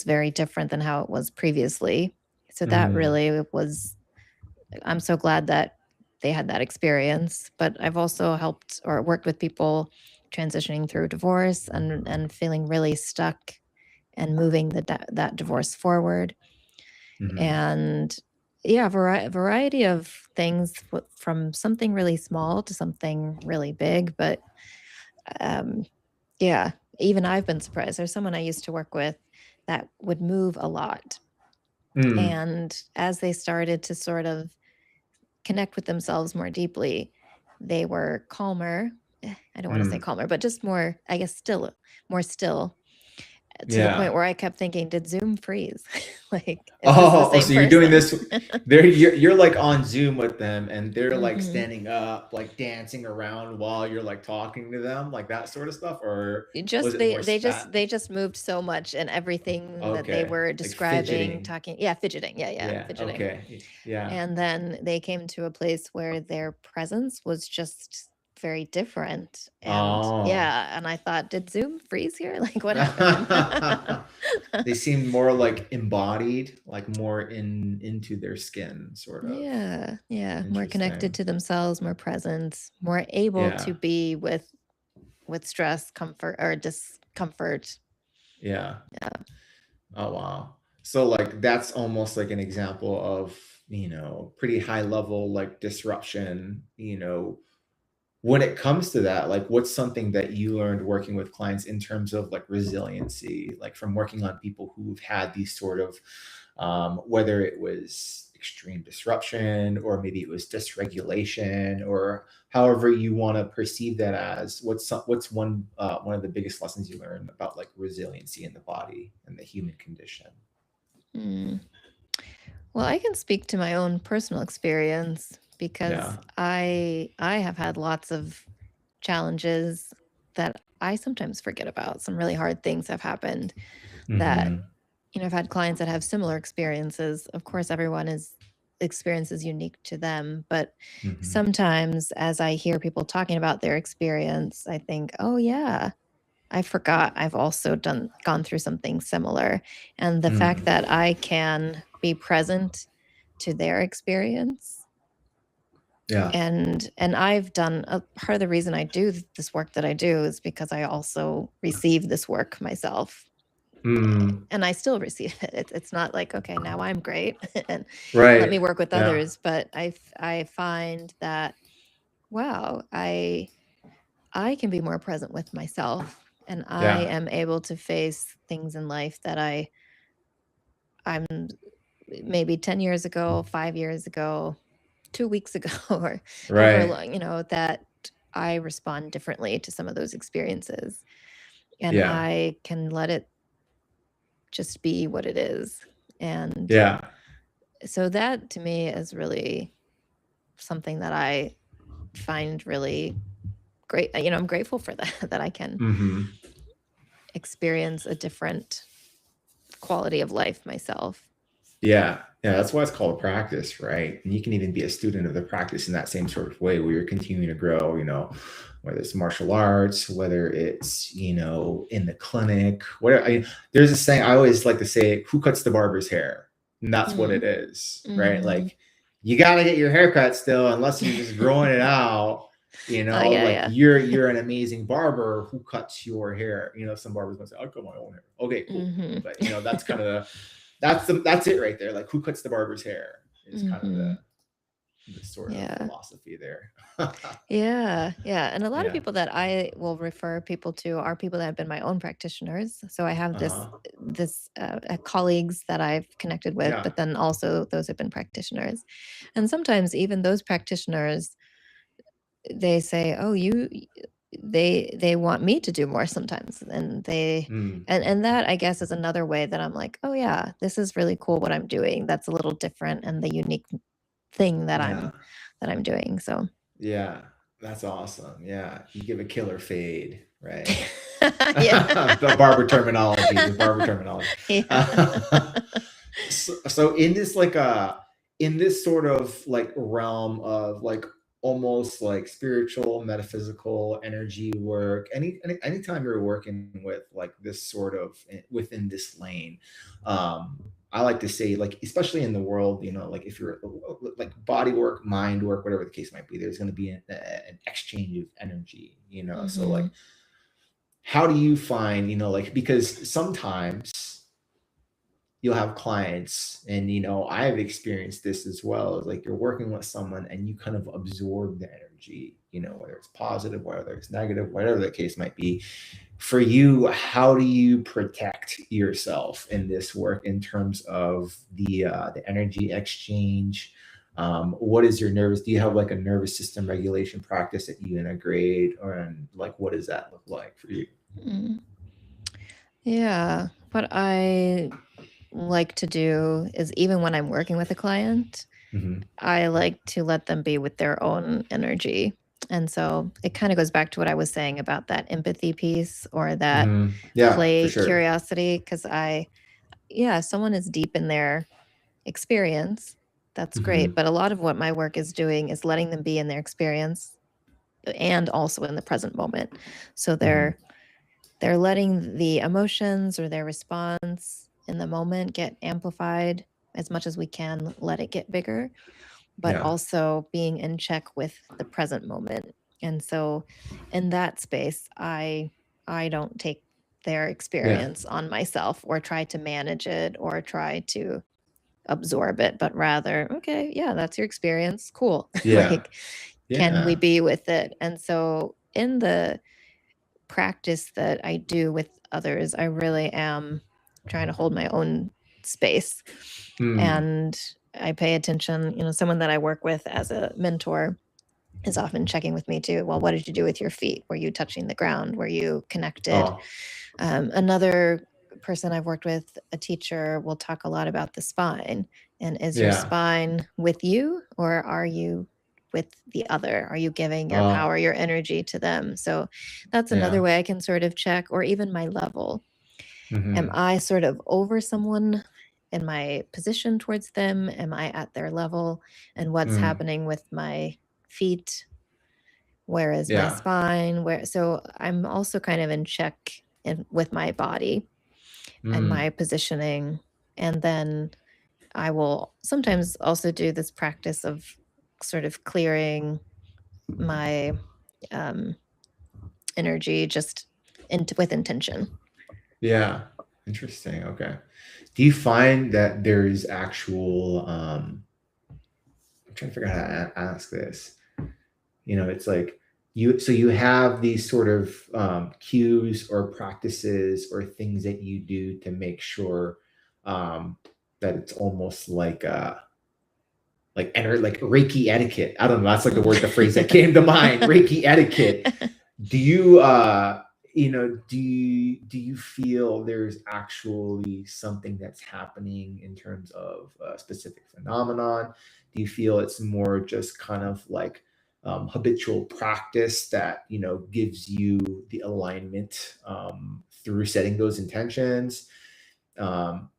very different than how it was previously. So that Hmm. really was, I'm so glad that they had that experience. But I've also helped or worked with people transitioning through divorce and feeling really stuck and moving that divorce forward. Hmm. And yeah, variety of things from something really small to something really big. But um, yeah, even I've been surprised. There's someone I used to work with that would move a lot. Mm. And as they started to sort of connect with themselves more deeply, they were calmer. I don't want to say Mm. calmer, but just more, I guess, still more still, to the Yeah. point where I kept thinking, did Zoom freeze? Like, is this the Oh, same so you're doing person? this there, you're like on Zoom with them and they're like Hmm. standing up, like dancing around while you're like talking to them, like that sort of stuff, or was Just it more spat? they just moved so much, and everything that they Okay. were Like describing, fidgeting. talking, yeah, fidgeting, yeah, Yeah. fidgeting. Okay. Yeah. And then they came to a place where their presence was just very different. And Oh. yeah, and I thought, did Zoom freeze here? Like, what happened? They seemed more like embodied, like more into their skin, sort of. Yeah, more connected Interesting. to themselves, more present, more able to Yeah. be with stress, comfort, or discomfort. Yeah. Yeah. Oh wow. So like that's almost like an example of, pretty high level like disruption, when it comes to that, like what's something that you learned working with clients in terms of like resiliency, like from working on people who've had these sort of whether it was extreme disruption or maybe it was dysregulation or however you want to perceive that as, what's one of the biggest lessons you learned about like resiliency in the body and the human condition? Mm. Well, I can speak to my own personal experience because Yeah. I have had lots of challenges that I sometimes forget about. Some really hard things have happened that, Hmm. I've had clients that have similar experiences. Of course, everyone is experience is unique to them, but Hmm. sometimes as I hear people talking about their experience, I think, "Oh yeah, I forgot I've also gone through something similar." And the fact Mm. that I can be present to their experience, Yeah. and I've done a part of the reason I do this work that I do is because I also receive this work myself, Mm. and I still receive it. It's not like, okay, now I'm great and let me Right. work with Yeah. others, but I find that, wow, I can be more present with myself, and I Yeah. am able to face things in life that I'm maybe 10 years ago, 5 years ago, 2 weeks ago, or however Right. long, that I respond differently to some of those experiences, and Yeah. I can let it just be what it is. And Yeah. so that to me is really something that I find really great. I'm grateful for that, that I can Hmm. experience a different quality of life myself. Yeah. Yeah. That's why it's called practice, right? And you can even be a student of the practice in that same sort of way where you're continuing to grow, whether it's martial arts, whether it's, in the clinic, whatever. There's a saying I always like to say, who cuts the barber's hair? And that's what it Mm. is, right? Mhm. Like you got to get your hair cut still, unless you're just growing it out. Oh, yeah, Like yeah. you're an amazing barber. Who cuts your hair? Some barbers gonna say, "I cut my own hair." Okay, cool. Mhm. But that's kind of that's it right there. Like who cuts the barber's hair is kind of Mhm. the sort of Yeah. philosophy there. Yeah, and a lot of Yeah. people that I will refer people to are people that have been my own practitioners. So I have Uh-huh. colleagues that I've connected with, Yeah. but then also those have been practitioners. And sometimes even those practitioners, they say, "Oh, they want me to do more sometimes." And Mm. and that, I guess, is another way that I'm like, "Oh yeah, this is really cool what I'm doing. That's a little different, and the unique thing that Yeah. I'm doing. So Yeah. That's awesome. Yeah. You give a killer fade, right? yeah. The barber terminology, the barber terminology. Yeah. So in this in this sort of like realm of like almost like spiritual, metaphysical energy work, anytime you're working with like this sort of within this lane, I like to say, like, especially in the world, like if you're like body work, mind work, whatever the case might be, there's going to be an exchange of energy, so like, Mhm. how do you find, like, because sometimes you'll have clients, and I've experienced this as well, is like you're working with someone and you kind of absorb the energy, whether it's positive, whether it's negative, whatever the case might be. For you, how do you protect yourself in this work in terms of the energy exchange? What is your nervous, do you have like a nervous system regulation practice that you integrate, or and like what does that look like for you? Mm. Yeah. What I like to do is, even when I'm working with a client, Hmm. I like to let them be with their own energy. And so it kind of goes back to what I was saying about that empathy piece, or that Hmm. Yeah, for play sure. curiosity. Because if someone is deep in their experience, that's great. Hmm. But a lot of what my work is doing is letting them be in their experience and also in the present moment. So Hmm. they're letting the emotions or their response in the moment get amplified as much as we can, let it get bigger, but Yeah. also being in check with the present moment. And so in that space, I don't take their Yeah. experience on myself or try to manage it or try to absorb it, but rather, okay, yeah, that's your experience. Cool. Yeah. Like, can we Yeah. be with it? And so in the practice that I do with others, I really am trying to hold my own space. Mm. And I pay attention. Someone that I work with as a mentor is often checking with me too. Well, what did you do with your feet? Were you touching the ground? Were you connected? Oh, Another person I've worked with, a teacher, will talk a lot about the spine. And is your yeah. spine with you, or are you with the other? Are you giving your Oh, power, your energy to them? So that's yeah. another way I can sort of check, or even my level. Am Hmm. I sort of over someone in my position towards them? Am I at their level? And what's Mm. happening with my feet? Where is my Yeah. spine? So I'm also kind of in check with my body and Mm. my positioning. And then I will sometimes also do this practice of sort of clearing my um, energy just with intention. Yeah. Interesting. Okay. Do you find that there's actual, I'm trying to figure out how to ask this. It's like you have these sort of cues or practices or things that you do to make sure um, that it's almost like Reiki etiquette. I don't know. That's like the phrase that came to mind. Reiki etiquette. Do you do you feel there's actually something that's happening in terms of a specific phenomenon? Do you feel it's more just kind of like habitual practice that gives you the alignment through setting those intentions? um,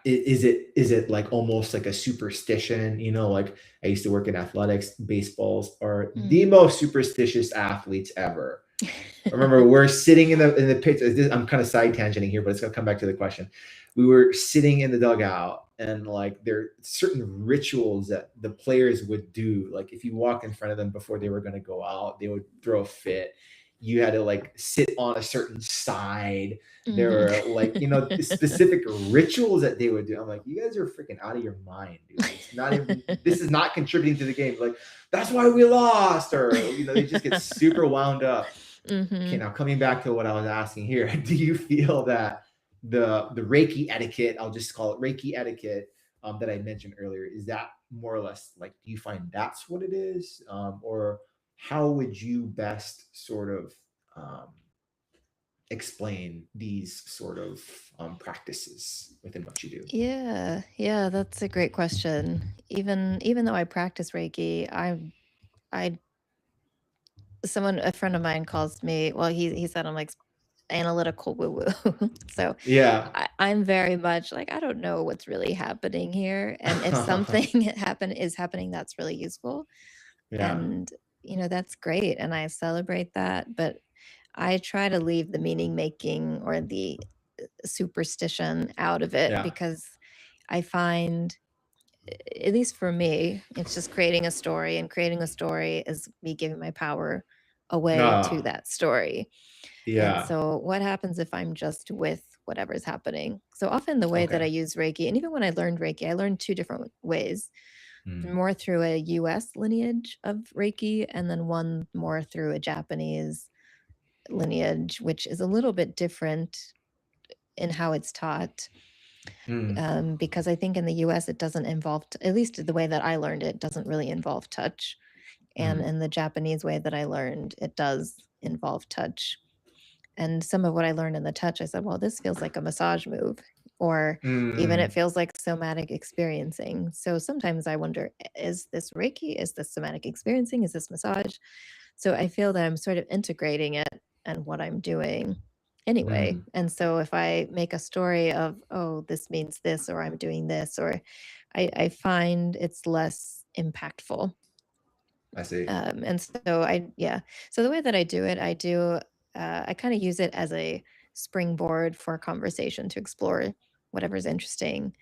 is it like almost like a superstition? Like, I used to work in athletics. Baseballs are the Mm. most superstitious athletes ever. I remember we're sitting in the pitch. I'm kind of side tangenting here, but it's gonna come back to the question. We were sitting in the dugout, and like there are certain rituals that the players would do. Like, if you walked in front of them before they were gonna go out, they would throw a fit. You had to like sit on a certain side. There Mhm. were like specific rituals that they would do. I'm like, you guys are freaking out of your mind, dude. It's not even. This is not contributing to the game. Like, that's why we lost, or they just get super wound up. Okay, Mhm. now coming back to what I was asking here, do you feel that the Reiki etiquette, I'll just call it Reiki etiquette, that I mentioned earlier, is that more or less like, do you find that's what it is, or how would you best sort of um, explain these sort of practices within what you do? Yeah, that's a great question. Even though I practice Reiki, I a friend of mine calls me, well, he said I'm like analytical woo woo. So Yeah. I'm very much like, I don't know what's really happening here. And if something is happening that's really useful, Yeah. and that's great. And I celebrate that. But I try to leave the meaning making or the superstition out of it, Yeah. because I find, at least for me, it's just creating a story, and creating a story is me giving my power away to Ah, that story. And yeah. so, what happens if I'm just with whatever's happening? So, often the way that I Okay. use Reiki, and even when I learned Reiki, I learned two different ways, Mm. more through a US lineage of Reiki, and then one more through a Japanese lineage, which is a little bit different in how it's taught. Mm. Because I think in the US, it doesn't involve, at least the way that I learned it, doesn't really involve touch. And Mm. in the Japanese way that I learned, it does involve touch. And some of what I learned in the touch, I said, well, this feels like a massage move, or even it Mm. feels like somatic experiencing. So sometimes I wonder, is this Reiki? Is this somatic experiencing? Is this massage? So I feel that I'm sort of integrating it and what I'm doing anyway. Mm. And so if I make a story of, oh, this means this, or I'm doing this, or I find it's less impactful. I see. And so yeah. So the way that I do it, I kind of use it as a springboard for conversation to explore whatever's interesting,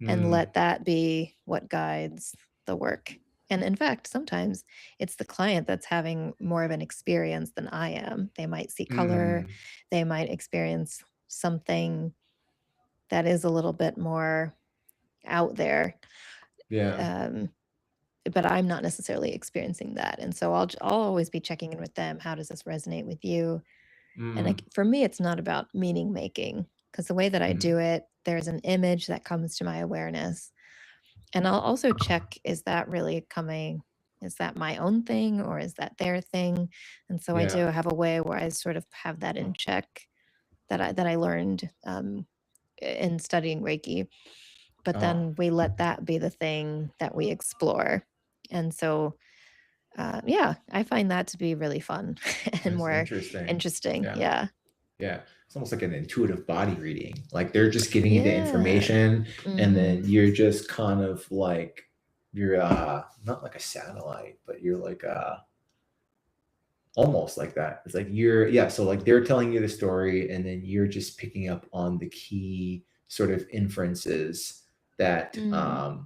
and Mm. let that be what guides the work. And in fact, sometimes it's the client that's having more of an experience than I am. They might see color, Mm. they might experience something that is a little bit more out there. Yeah. Um, but I'm not necessarily experiencing that. And so I'll always be checking in with them. How does this resonate with you? And Mm. for me, it's not about meaning making, because the way that I Mm. do it, there's an image that comes to my awareness. And I'll also check, is that really coming? Is that my own thing, or is that their thing? And so I do Yeah. have a way where I sort of have that in check, that I learned in studying Reiki. But Oh, then we let that be the thing that we explore. And so yeah, I find that to be really fun and that's more interesting. interesting. Yeah. Yeah. Yeah. It's almost like an intuitive body reading. Like they're just giving you the Yeah. information, and Hmm. then you're just kind of like you're not like a satellite, but you're like almost like that. It's like you're, yeah, so like they're telling you the story, and then you're just picking up on the key sort of inferences that Mm.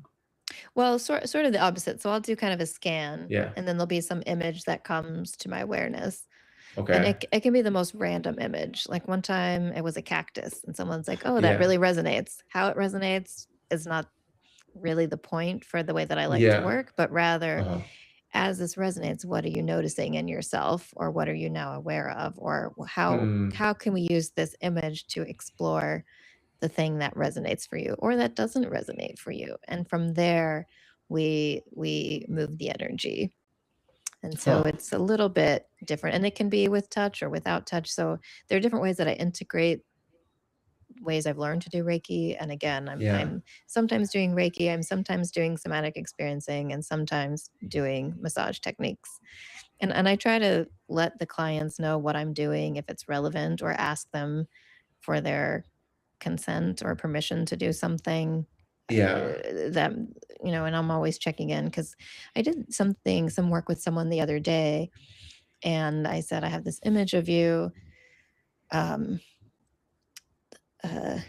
Well, sort of the opposite. So I'll do kind of a scan, yeah. and then there'll be some image that comes to my awareness. And Okay. it can be the most random image. Like one time it was a cactus, and someone's like, oh, that Yeah. really resonates. How it resonates is not really the point for the way that I like to Yeah. work, but rather, Uh-huh. as this resonates, what are you noticing in yourself, or what are you now aware of, or Mm. how can we use this image to explore the thing that resonates for you or that doesn't resonate for you? And from there, we move the energy. And so Huh. it's a little bit different, and it can be with touch or without touch. So there are different ways that I integrate ways I've learned to do Reiki. And again, Yeah. I'm sometimes doing Reiki, I'm sometimes doing somatic experiencing, and sometimes doing massage techniques. And I try to let the clients know what I'm doing if it's relevant, or ask them for their consent or permission to do something, Yeah. that, and I'm always checking in, because I did some work with someone the other day, and I said, I have this image of you. Um, uh,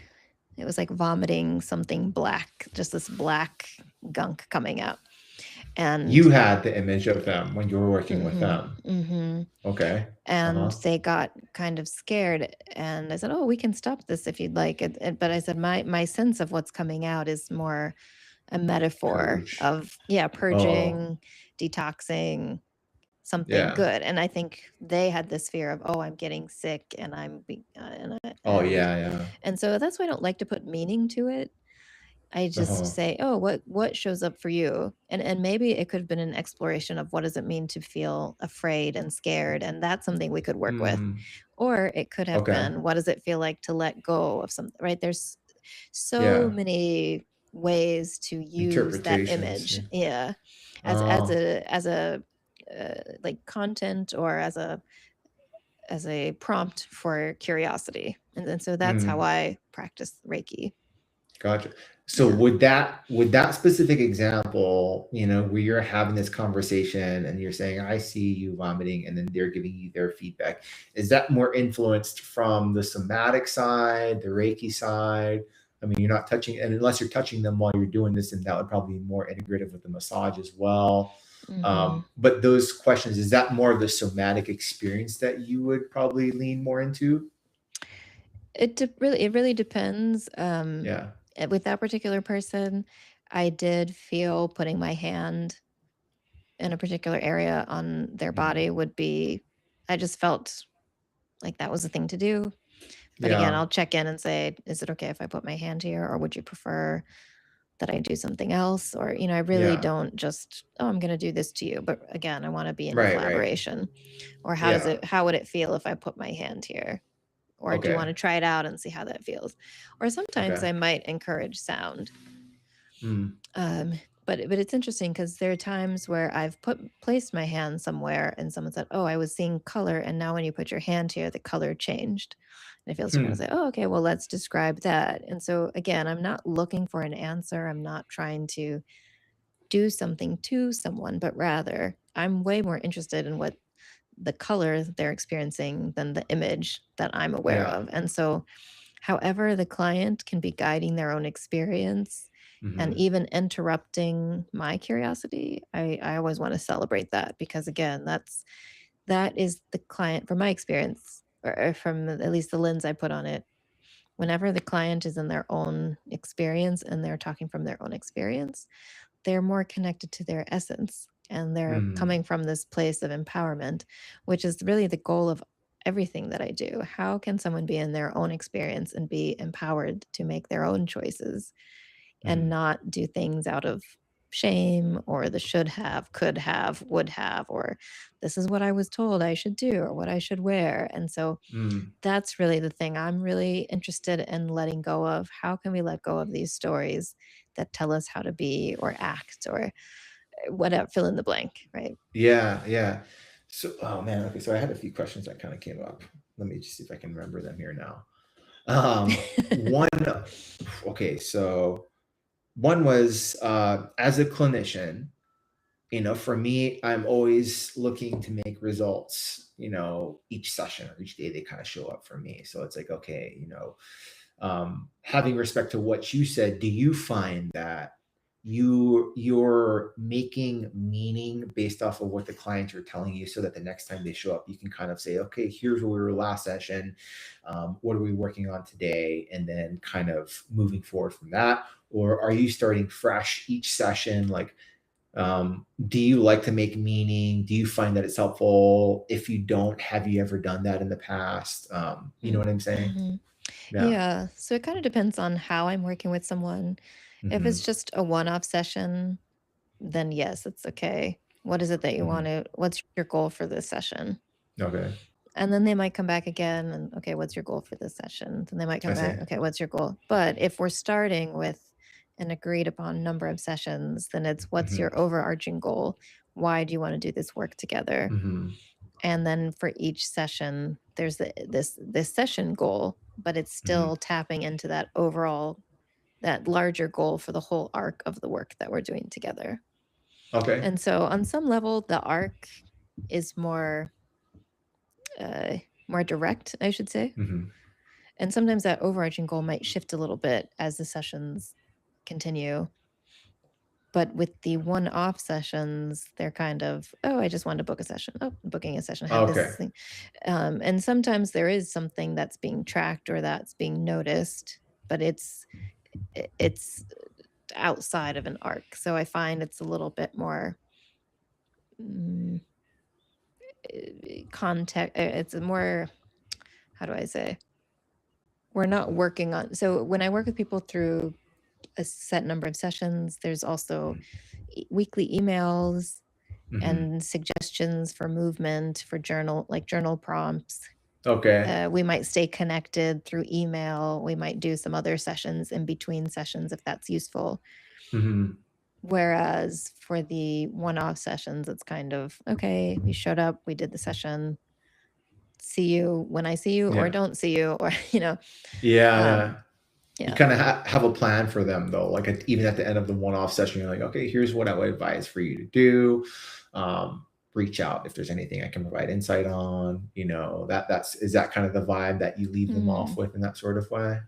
it was like vomiting something black, just this black gunk coming out. And You had the image of them when you were working with mhm, them. mhm. Okay. And Uh-huh. they got kind of scared, and I said, oh, we can stop this if you'd like it. But I said, my sense of what's coming out is more a metaphor Purge. of, yeah, Oh, purging, detoxing, something yeah. good. And I think they had this fear of, oh, I'm getting sick, and Oh, yeah, yeah. and so that's why I don't like to put meaning to it. I just Uh-huh. say, oh, what shows up for you? And maybe it could have been an exploration of, what does it mean to feel afraid and scared? And that's something we could work with. Mm. Or it could have Okay. been, what does it feel like to let go of something, right? There's so Yeah. many ways to use that Interpretations. image, Yeah. yeah, Oh. as a like content, or as a prompt for curiosity. And then so that's how Mm. I practice Reiki. Gotcha. So Yeah. would that specific example, where you're having this conversation and you're saying, I see you vomiting, and then they're giving you their feedback, is that more influenced from the somatic side, the Reiki side? I mean, you're not touching, and unless you're touching them while you're doing this, and that would probably be more integrative with the massage as well. Hmm. But those questions, is that more of the somatic experience that you would probably lean more into? It really depends. Yeah. With that particular person, I did feel putting my hand in a particular area on their Mhm. body would be, I just felt like that was the thing to do. But again, Yeah. I'll check in and say, is it okay if I put my hand here, or would you prefer that I do something else? Or, I really Yeah. don't just, oh, I'm going to do this to you. But again, I want to be in Right, right. collaboration. Or Yeah. how would it feel if I put my hand here? Or do you want Okay. to try it out and see how that feels? Or sometimes Okay. I might encourage sound. Mm. Um, but it's interesting because there are times where I've placed my hand somewhere and someone said, "Oh, I was seeing color, and now when you put your hand here, the color changed." And it feels to kind of Hmm. say, "Oh, okay, well, let's describe that." And so again, I'm not looking for an answer. I'm not trying to do something to someone, but rather I'm way more interested in what the color they're experiencing than the image that I'm aware Yeah. of. And so however the client can be guiding their own experience and Mhm. even interrupting my curiosity, I always want to celebrate that, because again, that is the client, from my experience, or from at least the lens I put on it. Whenever the client is in their own experience and they're talking from their own experience, they're more connected to their essence, and they're Mm. coming from this place of empowerment, which is really the goal of everything that I do. How can someone be in their own experience and be empowered to make their own choices and Mhm. not do things out of shame, or the should have, could have, would have, or this is what I was told I should do, or what I should wear? And so Mm. that's really the thing I'm really interested in letting go of. How can we let go of these stories that tell us how to be or act, or whatever, fill in the blank, right? Yeah, yeah. So, oh man, okay. So I had a few questions that kind of came up. Let me just see if I can remember them here now. One, okay. So one was, as a clinician, for me, I'm always looking to make results, each session or each day they kind of show up for me. So it's like, okay, having respect to what you said, do you find that you're making meaning based off of what the clients are telling you, so that the next time they show up, you can kind of say, okay, here's where we were last session. What are we working on today? And then kind of moving forward from that. Or are you starting fresh each session? Like, do you like to make meaning? Do you find that it's helpful? If you don't, have you ever done that in the past? You know what I'm saying? Mm-hmm. Yeah. Yeah. So it kind of depends on how I'm working with someone. If it's Hmm. just a one off session, then yes, it's okay. What is it that you want Hmm. to, what's your goal for this session? Okay. And then they might come back again and, okay, what's your goal for this session? Then they might I come see. back, okay, what's your goal? But if we're starting with an agreed upon number of sessions, then it's, what's Hmm. your overarching goal? Why do you want to do this work together? Hmm. And then for each session, there's this session goal, but it's Hmm. still tapping into that overall, that larger goal for the whole arc of the work that we're doing together. Okay. And so on some level, the arc is uh, more direct, I should say. Hmm. And sometimes that overarching goal might shift a little bit as the sessions continue. But with the one off sessions, they're kind of, oh, I just wanted to book a session. Oh, I'm booking a session. I have this Okay. thing. And sometimes there is something that's being tracked or that's being noticed, but it's outside of an arc. So I find it's a little bit more mm, context. It's a more, how do I say? We're not working on. So when I work with people through a set number of sessions, there's also weekly emails Hmm. and suggestions for movement, for journal, like journal prompts. Okay. We might stay connected through email. We might do some other sessions in between sessions if that's useful. Hmm. Whereas for the one-off sessions, it's kind of, okay, we showed up, we did the session, see you when I see you or Yeah. don't see you, or, Yeah. um, Yeah. You yeah. kind of have a plan for them though. Like even at the end of the one-off session, you're like, okay, here's what I would advise for you to do. Um, Reach out if there's anything I can provide insight on. Is that kind of the vibe that you leave them off Mm. with in that sort of way?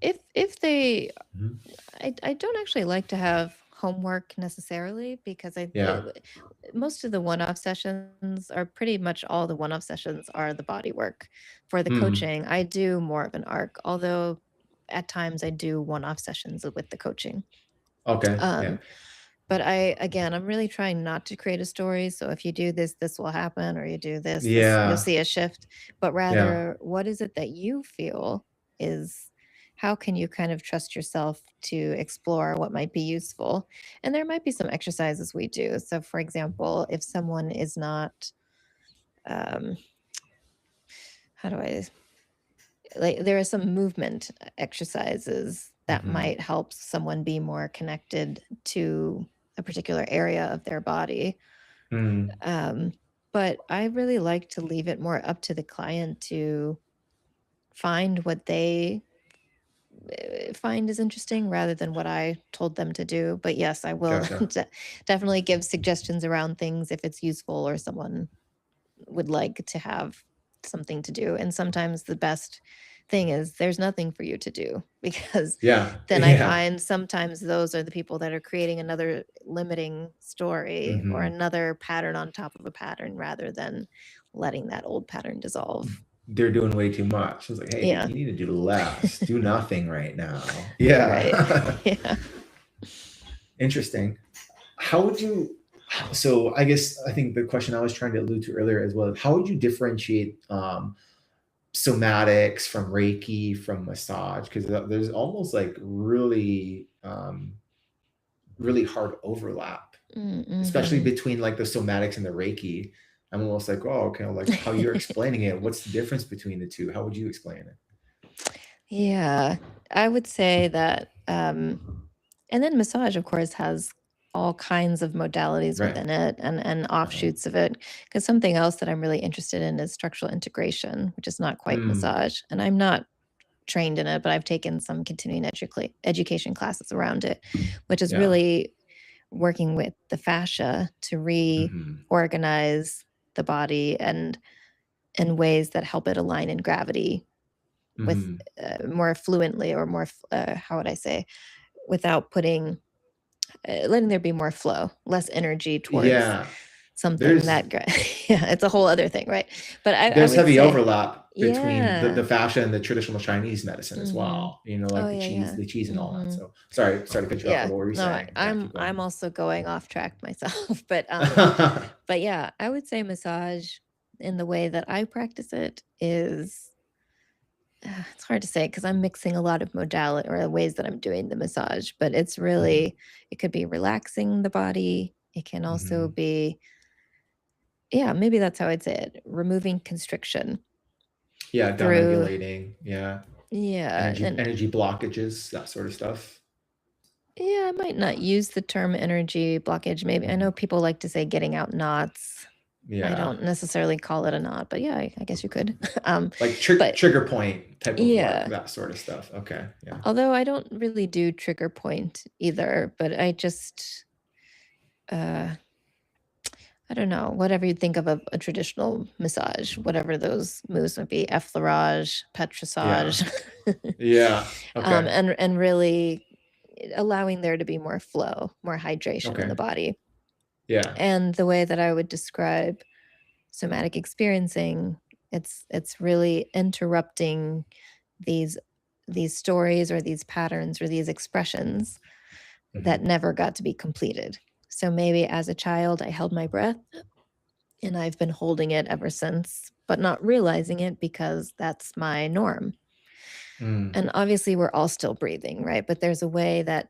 If they, Mhm. I don't actually like to have homework necessarily because Yeah. most of the one-off sessions are pretty much all the one-off sessions are the body work. For the Mm. coaching, I do more of an arc, although at times I do one-off sessions with the coaching. Okay. Yeah. Um, but I'm really trying not to create a story. So if you do this, this will happen, or you do this, you'll Yeah. see a shift. But Yeah. rather, what is it that you feel is how can you kind of trust yourself to explore what might be useful? And there might be some exercises we do. So, for example, if someone is not, um, how do I like, there are some movement exercises that Hmm. might help someone be more connected to a particular area of their body. Mm. Um, but I really like to leave it more up to the client to find what they find is interesting rather than what I told them to do. But yes, I will Gotcha. definitely give suggestions around things if it's useful or someone would like to have something to do. And sometimes the best thing is there's nothing for you to do because Yeah. then I Yeah. find sometimes those are the people that are creating another limiting story or Hmm. another pattern on top of a pattern rather than letting that old pattern dissolve. They're doing way too much. It's like, hey, Yeah. you need to do less. Do nothing right now. Right. Yeah. Yeah. Interesting. How would you? So I think the question I was trying to allude to earlier as well. How would you differentiate somatics from Reiki from massage? Because there's almost like really hard overlap, especially Mm-hmm. between like the somatics and the Reiki. I'm almost like, oh, okay, like how you're explaining it. What's the difference between the two? How would you explain it? Yeah, I would say that, and then massage, of course, has all kinds of modalities Right. within it and Uh-huh. offshoots of it. Because something else that I'm really interested in is structural integration, which is not quite Mm, massage. And I'm not trained in it, but I've taken some continuing education classes around it, which is yeah. really working with the fascia to Hmm. reorganize the body and in ways that help it align in gravity with Hmm. more fluently or more how would I say without putting letting there be more flow, less energy towards Yeah. something There's that yeah, it's a whole other thing, right? But I there's would heavy say overlap between the, yeah. the fascia and the traditional Chinese medicine as Hmm. well. Oh Like yeah, yeah. the cheese and all that. Hmm. So sorry to cut you off. Yeah. What were you No, saying? Yeah, keep I'm going. also going off track myself, but yeah, I would say massage in the way that I practice it is it's hard to say because I'm mixing a lot of modality or ways that I'm doing the massage, but it's Hmm. really, it could be relaxing the body. It can also Hmm. be, yeah, maybe that's how I'd say it, removing constriction Yeah, down through, regulating. Yeah, yeah. And energy blockages, that sort of stuff. yeah, I might not use the term energy blockage. Maybe I know Hmm. people like to say getting out knots. I Yeah, don't necessarily call it a knot, but yeah, I guess you could. like But trigger point type of work, yeah, that sort of stuff. Okay, yeah. although I don't really do trigger point either, but I just, uh, I don't know, whatever you think of a traditional massage, whatever those moves would be, effleurage, Yeah. petrissage, Yeah. Okay. and really allowing there to be more flow, more hydration in the Okay. body. Yeah. And the way that I would describe somatic experiencing, it's really interrupting these these stories or these patterns or these expressions that Hmm. never got to be completed. So maybe as a child, I held my breath and I've been holding it ever since, but not realizing it because that's my norm. Mm. And obviously, we're all still breathing, right? But there's a way that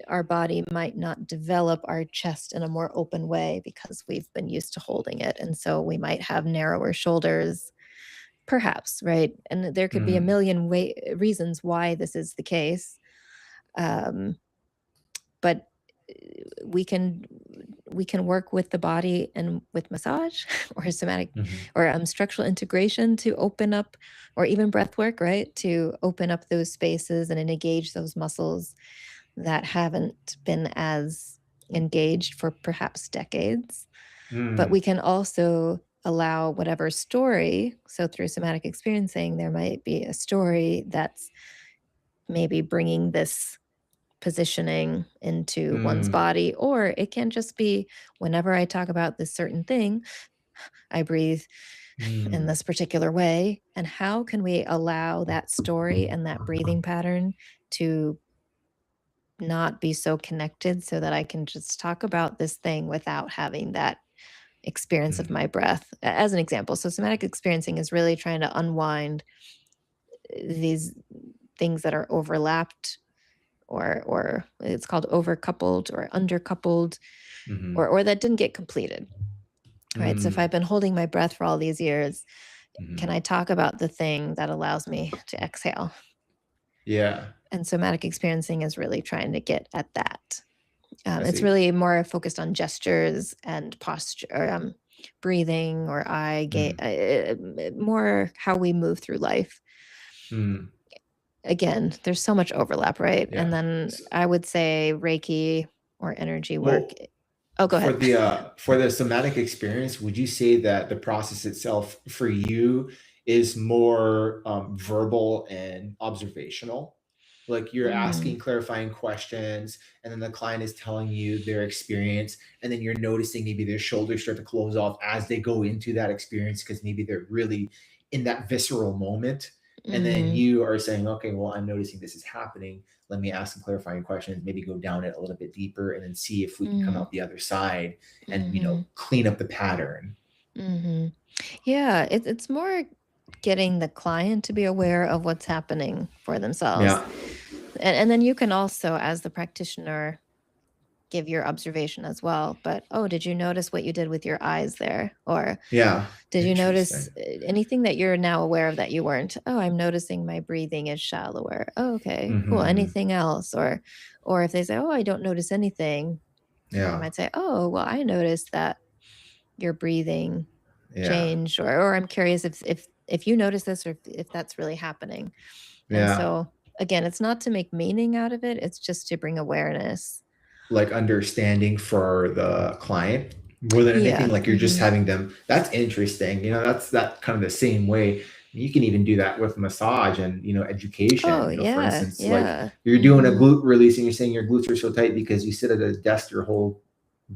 our body might not develop our chest in a more open way because we've been used to holding it. And so we might have narrower shoulders, Perhaps, right? And there could be a Mm, million reasons why this is the case. Um, but we can work with the body and with massage or somatic mhm, or structural integration to open up, or even breath work, right, to open up those spaces and engage those muscles that haven't been as engaged for perhaps decades. But we mm, can also allow whatever story, so through somatic experiencing there might be a story that's maybe bringing this positioning into one's mm, body, or it can just be whenever I talk about this certain thing, I breathe in mm, this particular way. And how can we allow that story and that breathing pattern to not be so connected so that I can just talk about this thing without having that experience of mm, my breath, as an example. So somatic experiencing is really trying to unwind these things that are overlapped, or it's called overcoupled or undercoupled, mhm, or that didn't get completed, right? So if I've mm, been holding my breath for all these years, can mhm. I talk about the thing that allows me to exhale? Yeah, And somatic experiencing is really trying to get at that. I It's see. really more focused on gestures and posture, or breathing, or eye gait, Mm, more how we move through life. mm, Again, there's so much overlap, right? And yeah. then I would say Reiki or energy work. Well, Oh, go ahead. for the somatic experience, would you say that the process itself for you is more verbal and observational? Like you're Mm, asking clarifying questions, and then the client is telling you their experience, and then you're noticing maybe their shoulders start to close off as they go into that experience because maybe they're really in that visceral moment. And then mhm, you are saying, okay, well, I'm noticing this is happening. Let me ask some clarifying questions, maybe go down it a little bit deeper, and then see if we can come mm, out the other side and mhm, clean up the pattern. mhm. Yeah, it's more getting the client to be aware of what's happening for themselves. Yeah. And then you can also, as the practitioner, give your observation as well. But, oh, did you notice what you did with your eyes there? Or Yeah. did you notice Interesting. anything that you're now aware of that you weren't? Oh, I'm noticing my breathing is shallower. Oh, okay, cool. Hmm. Anything else? Or if they say, oh, I don't notice anything, I Yeah. might say, oh, well, I noticed that your breathing Yeah. changed, or I'm curious if you notice this, or if that's really happening. And Yeah. so again, it's not to make meaning out of it, it's just to bring awareness. Like understanding for the client more than anything, Yeah. like you're just Hmm. having them. That's interesting. That's that kind of the same way. You can even do that with massage and Oh, education. For yeah. instance, like Yeah. you're doing a Hmm. glute release and you're saying your glutes are so tight because you sit at a desk your whole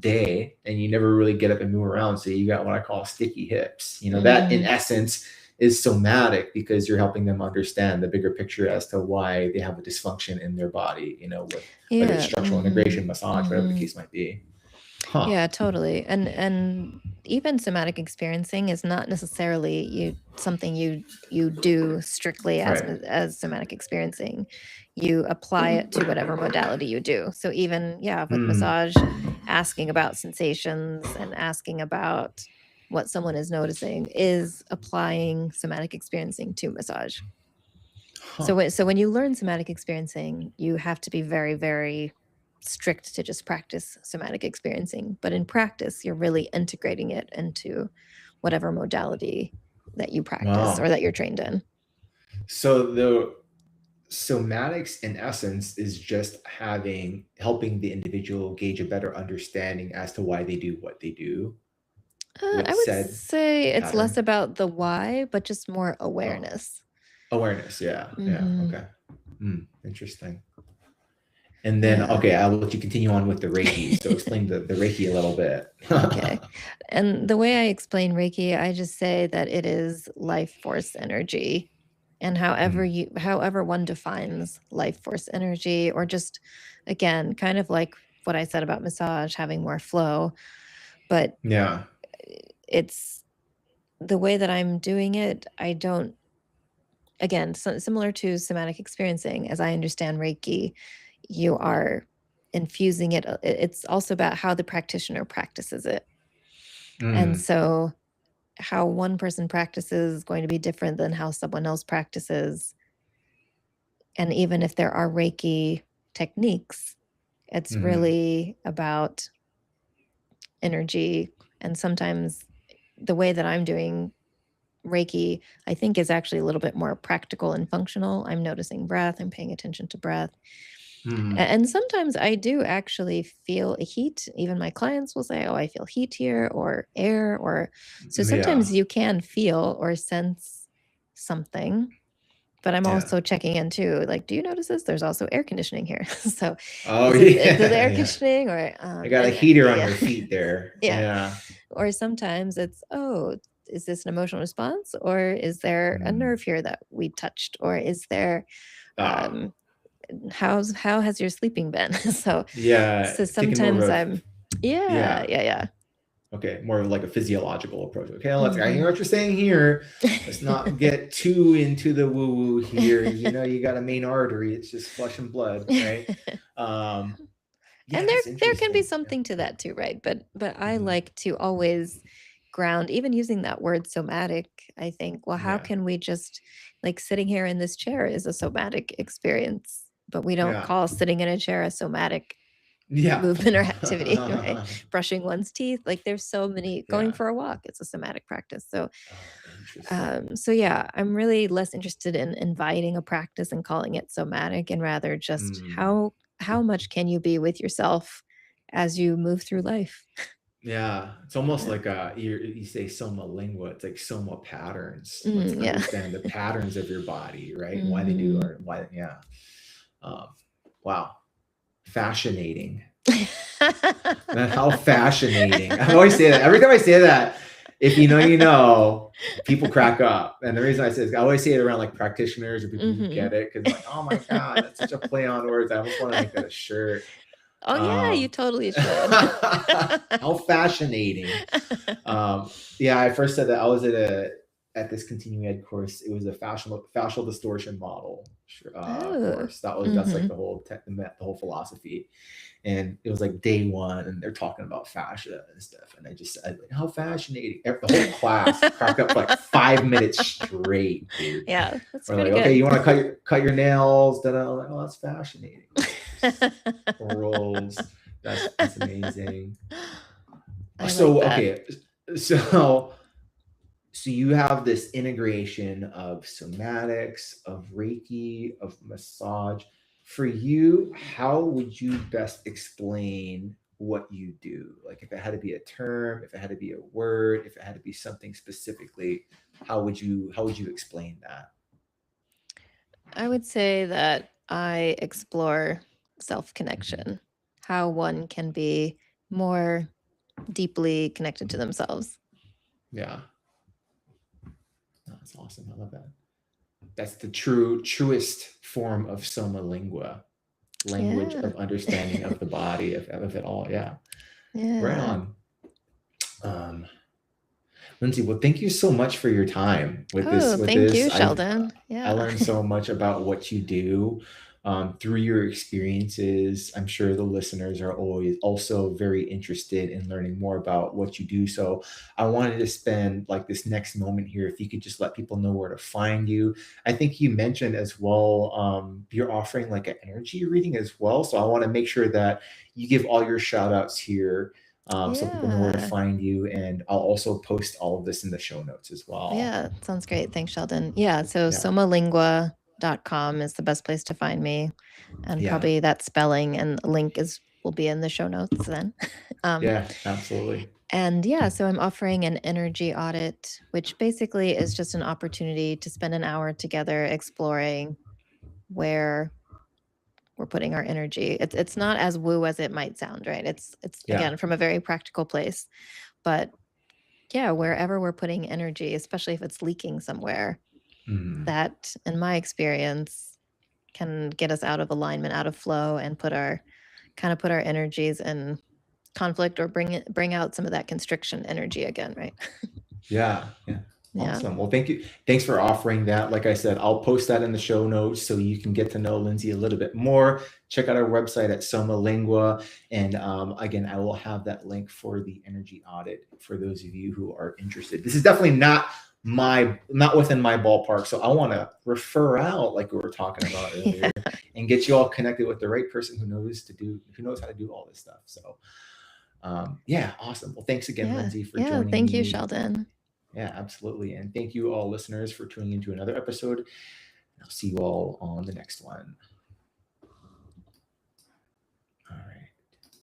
day and you never really get up and move around. So you got what I call sticky hips. That in Hmm. essence is somatic because you're helping them understand the bigger picture as to why they have a dysfunction in their body, with whether it's Yeah. structural Hmm. integration, massage, whatever the Hmm. case might be. Huh. Yeah, totally. And even somatic experiencing is not necessarily something you do strictly as Right. as somatic experiencing. You apply it to whatever modality you do. So even, yeah, with Mm. massage, asking about sensations and asking about what someone is noticing is applying somatic experiencing to massage. So Huh. when you learn somatic experiencing, you have to be very, very strict to just practice somatic experiencing. But in practice, you're really integrating it into whatever modality that you practice or Wow. that you're trained in. So the somatics in essence is just helping the individual gauge a better understanding as to why they do what they do with I would said say it's less pattern. about the why, but just more Oh, awareness. awareness. Yeah. Yeah. Hmm. Okay. Interesting. And then, Yeah. okay, I'll let you continue on with the Reiki. So explain the Reiki a little bit. Okay. And the way I explain Reiki, I just say that it is life force energy. And Hmm. however one defines life force energy, or just again, kind of like what I said about massage having more flow, but Yeah. it's the way that I'm doing it, I don't, again, similar to somatic experiencing, as I understand Reiki, you are infusing it. It's also about how the practitioner practices it. And Mm. so how one person practices is going to be different than how someone else practices. And even if there are Reiki techniques, it's really about energy. And sometimes the way that I'm doing Reiki, I think, is actually a little bit more practical and functional. I'm noticing breath, I'm paying attention to breath. And sometimes I do actually feel a heat. Even my clients will say, oh, I feel heat here, or air, or so sometimes Yeah. you can feel or sense something. But I'm Yeah. also checking in too. Like, do you notice this? There's also air conditioning here. So Oh, is it the air yeah. conditioning, or I got a and heater on yeah. your feet there. Yeah. Yeah. Or sometimes it's, oh, is this an emotional response, or is there a nerve here that we touched, or is there Ah, how has your sleeping been? yeah. So Taking more sometimes of I'm a, yeah. yeah. Okay. More of like a physiological approach. Okay. I hear Mhm. what you're saying here. Let's not get too into the woo woo here. You know, you got a main artery. It's just flushing blood, right? Um, yeah, And that's there can be interesting. something to that too, right? But I Mhm. like to always ground, even using that word somatic. I think, well, how Yeah. can we just, like, sitting here in this chair is a somatic experience, but we don't Yeah. call sitting in a chair a somatic Yeah. movement or activity, right? Brushing one's teeth, like, there's so many, going Yeah. for a walk, it's a somatic practice. So Oh, interesting. so yeah, I'm really less interested in inviting a practice and calling it somatic, and rather just Mm. how much can you be with yourself as you move through life? Yeah, it's almost Yeah. like you say Soma Lingua. It's like Soma patterns. Let's Yeah. understand the patterns of your body, right? And why they do Mhm. or why. Yeah. Um, wow, fascinating. How fascinating! I always say that every time I say that. If you know, you know. People crack up, and the reason I say this, I always say it around like practitioners or people who Mhm. get it because I'm like, oh my god, that's such a play on words. I almost want to make that a shirt. Oh yeah, you Um, totally should. how fascinating. Yeah, I first said that I was at this continuing ed course. It was a fascial distortion model Oh. course. That's like Mhm. the whole philosophy, and it was like day one, and they're talking about fascia and stuff, and I just said, like, how fascinating. The whole class cracked up for like 5 minutes straight, dude. Yeah, that's We're like, pretty okay, good. you want to cut your nails? Da-da. I'm like, oh, that's fascinating. Just curls. That's amazing. I like So that. okay, so you have this integration of somatics, of Reiki, of massage. For you, how would you best explain what you do? Like if it had to be a term, if it had to be a word, if it had to be something specifically, how would you explain that? I would say that I explore self Mhm. connection, how one can be more deeply connected to themselves. Yeah, that's awesome. I love that. That's the truest form of soma lingua, language Yeah. of understanding of the body of it all. Yeah, right Yeah. on. um Lindsay, well, thank you so much for your time with Oh, this. With thank this, you, Sheldon. I Yeah. learned so much about what you do through your experiences. I'm sure the listeners are always also very interested in learning more about what you do. So I wanted to spend like this next moment here. If you could just let people know where to find you. I think you mentioned as well you're offering like an energy reading as well. So I want to make sure that you give all your shout outs here so people know where to Yeah. find you. And I'll also post all of this in the show notes as well. Yeah. Sounds great. Thanks, Sheldon. Yeah. So Yeah. somalingua.com is the best place to find me. And Yeah. probably that spelling and link is will be in the show notes then. um, Yeah. Absolutely. And yeah, so I'm offering an energy audit, which basically is just an opportunity to spend an hour together exploring where we're putting our energy. It's not as woo as it might sound, right? It's Yeah. again from a very practical place, but yeah, wherever we're putting energy, especially if it's leaking somewhere, Mhm. that in my experience can get us out of alignment, out of flow, and put our energies in conflict, or bring out some of that constriction energy again, right? Yeah. Yeah. Yeah. Awesome. Well, thank you. Thanks for offering that. Like I said, I'll post that in the show notes so you can get to know Lindsay a little bit more. Check out our website at Soma Lingua. And again, I will have that link for the energy audit for those of you who are interested. This is definitely not within my ballpark. So I want to refer out, like we were talking about earlier, and get you all connected with the right person who knows how to do all this stuff. So yeah, awesome. Well, thanks again, Lindsay, for joining Thank me. you, Sheldon. Yeah, absolutely. And thank you all listeners for tuning into another episode. I'll see you all on the next one.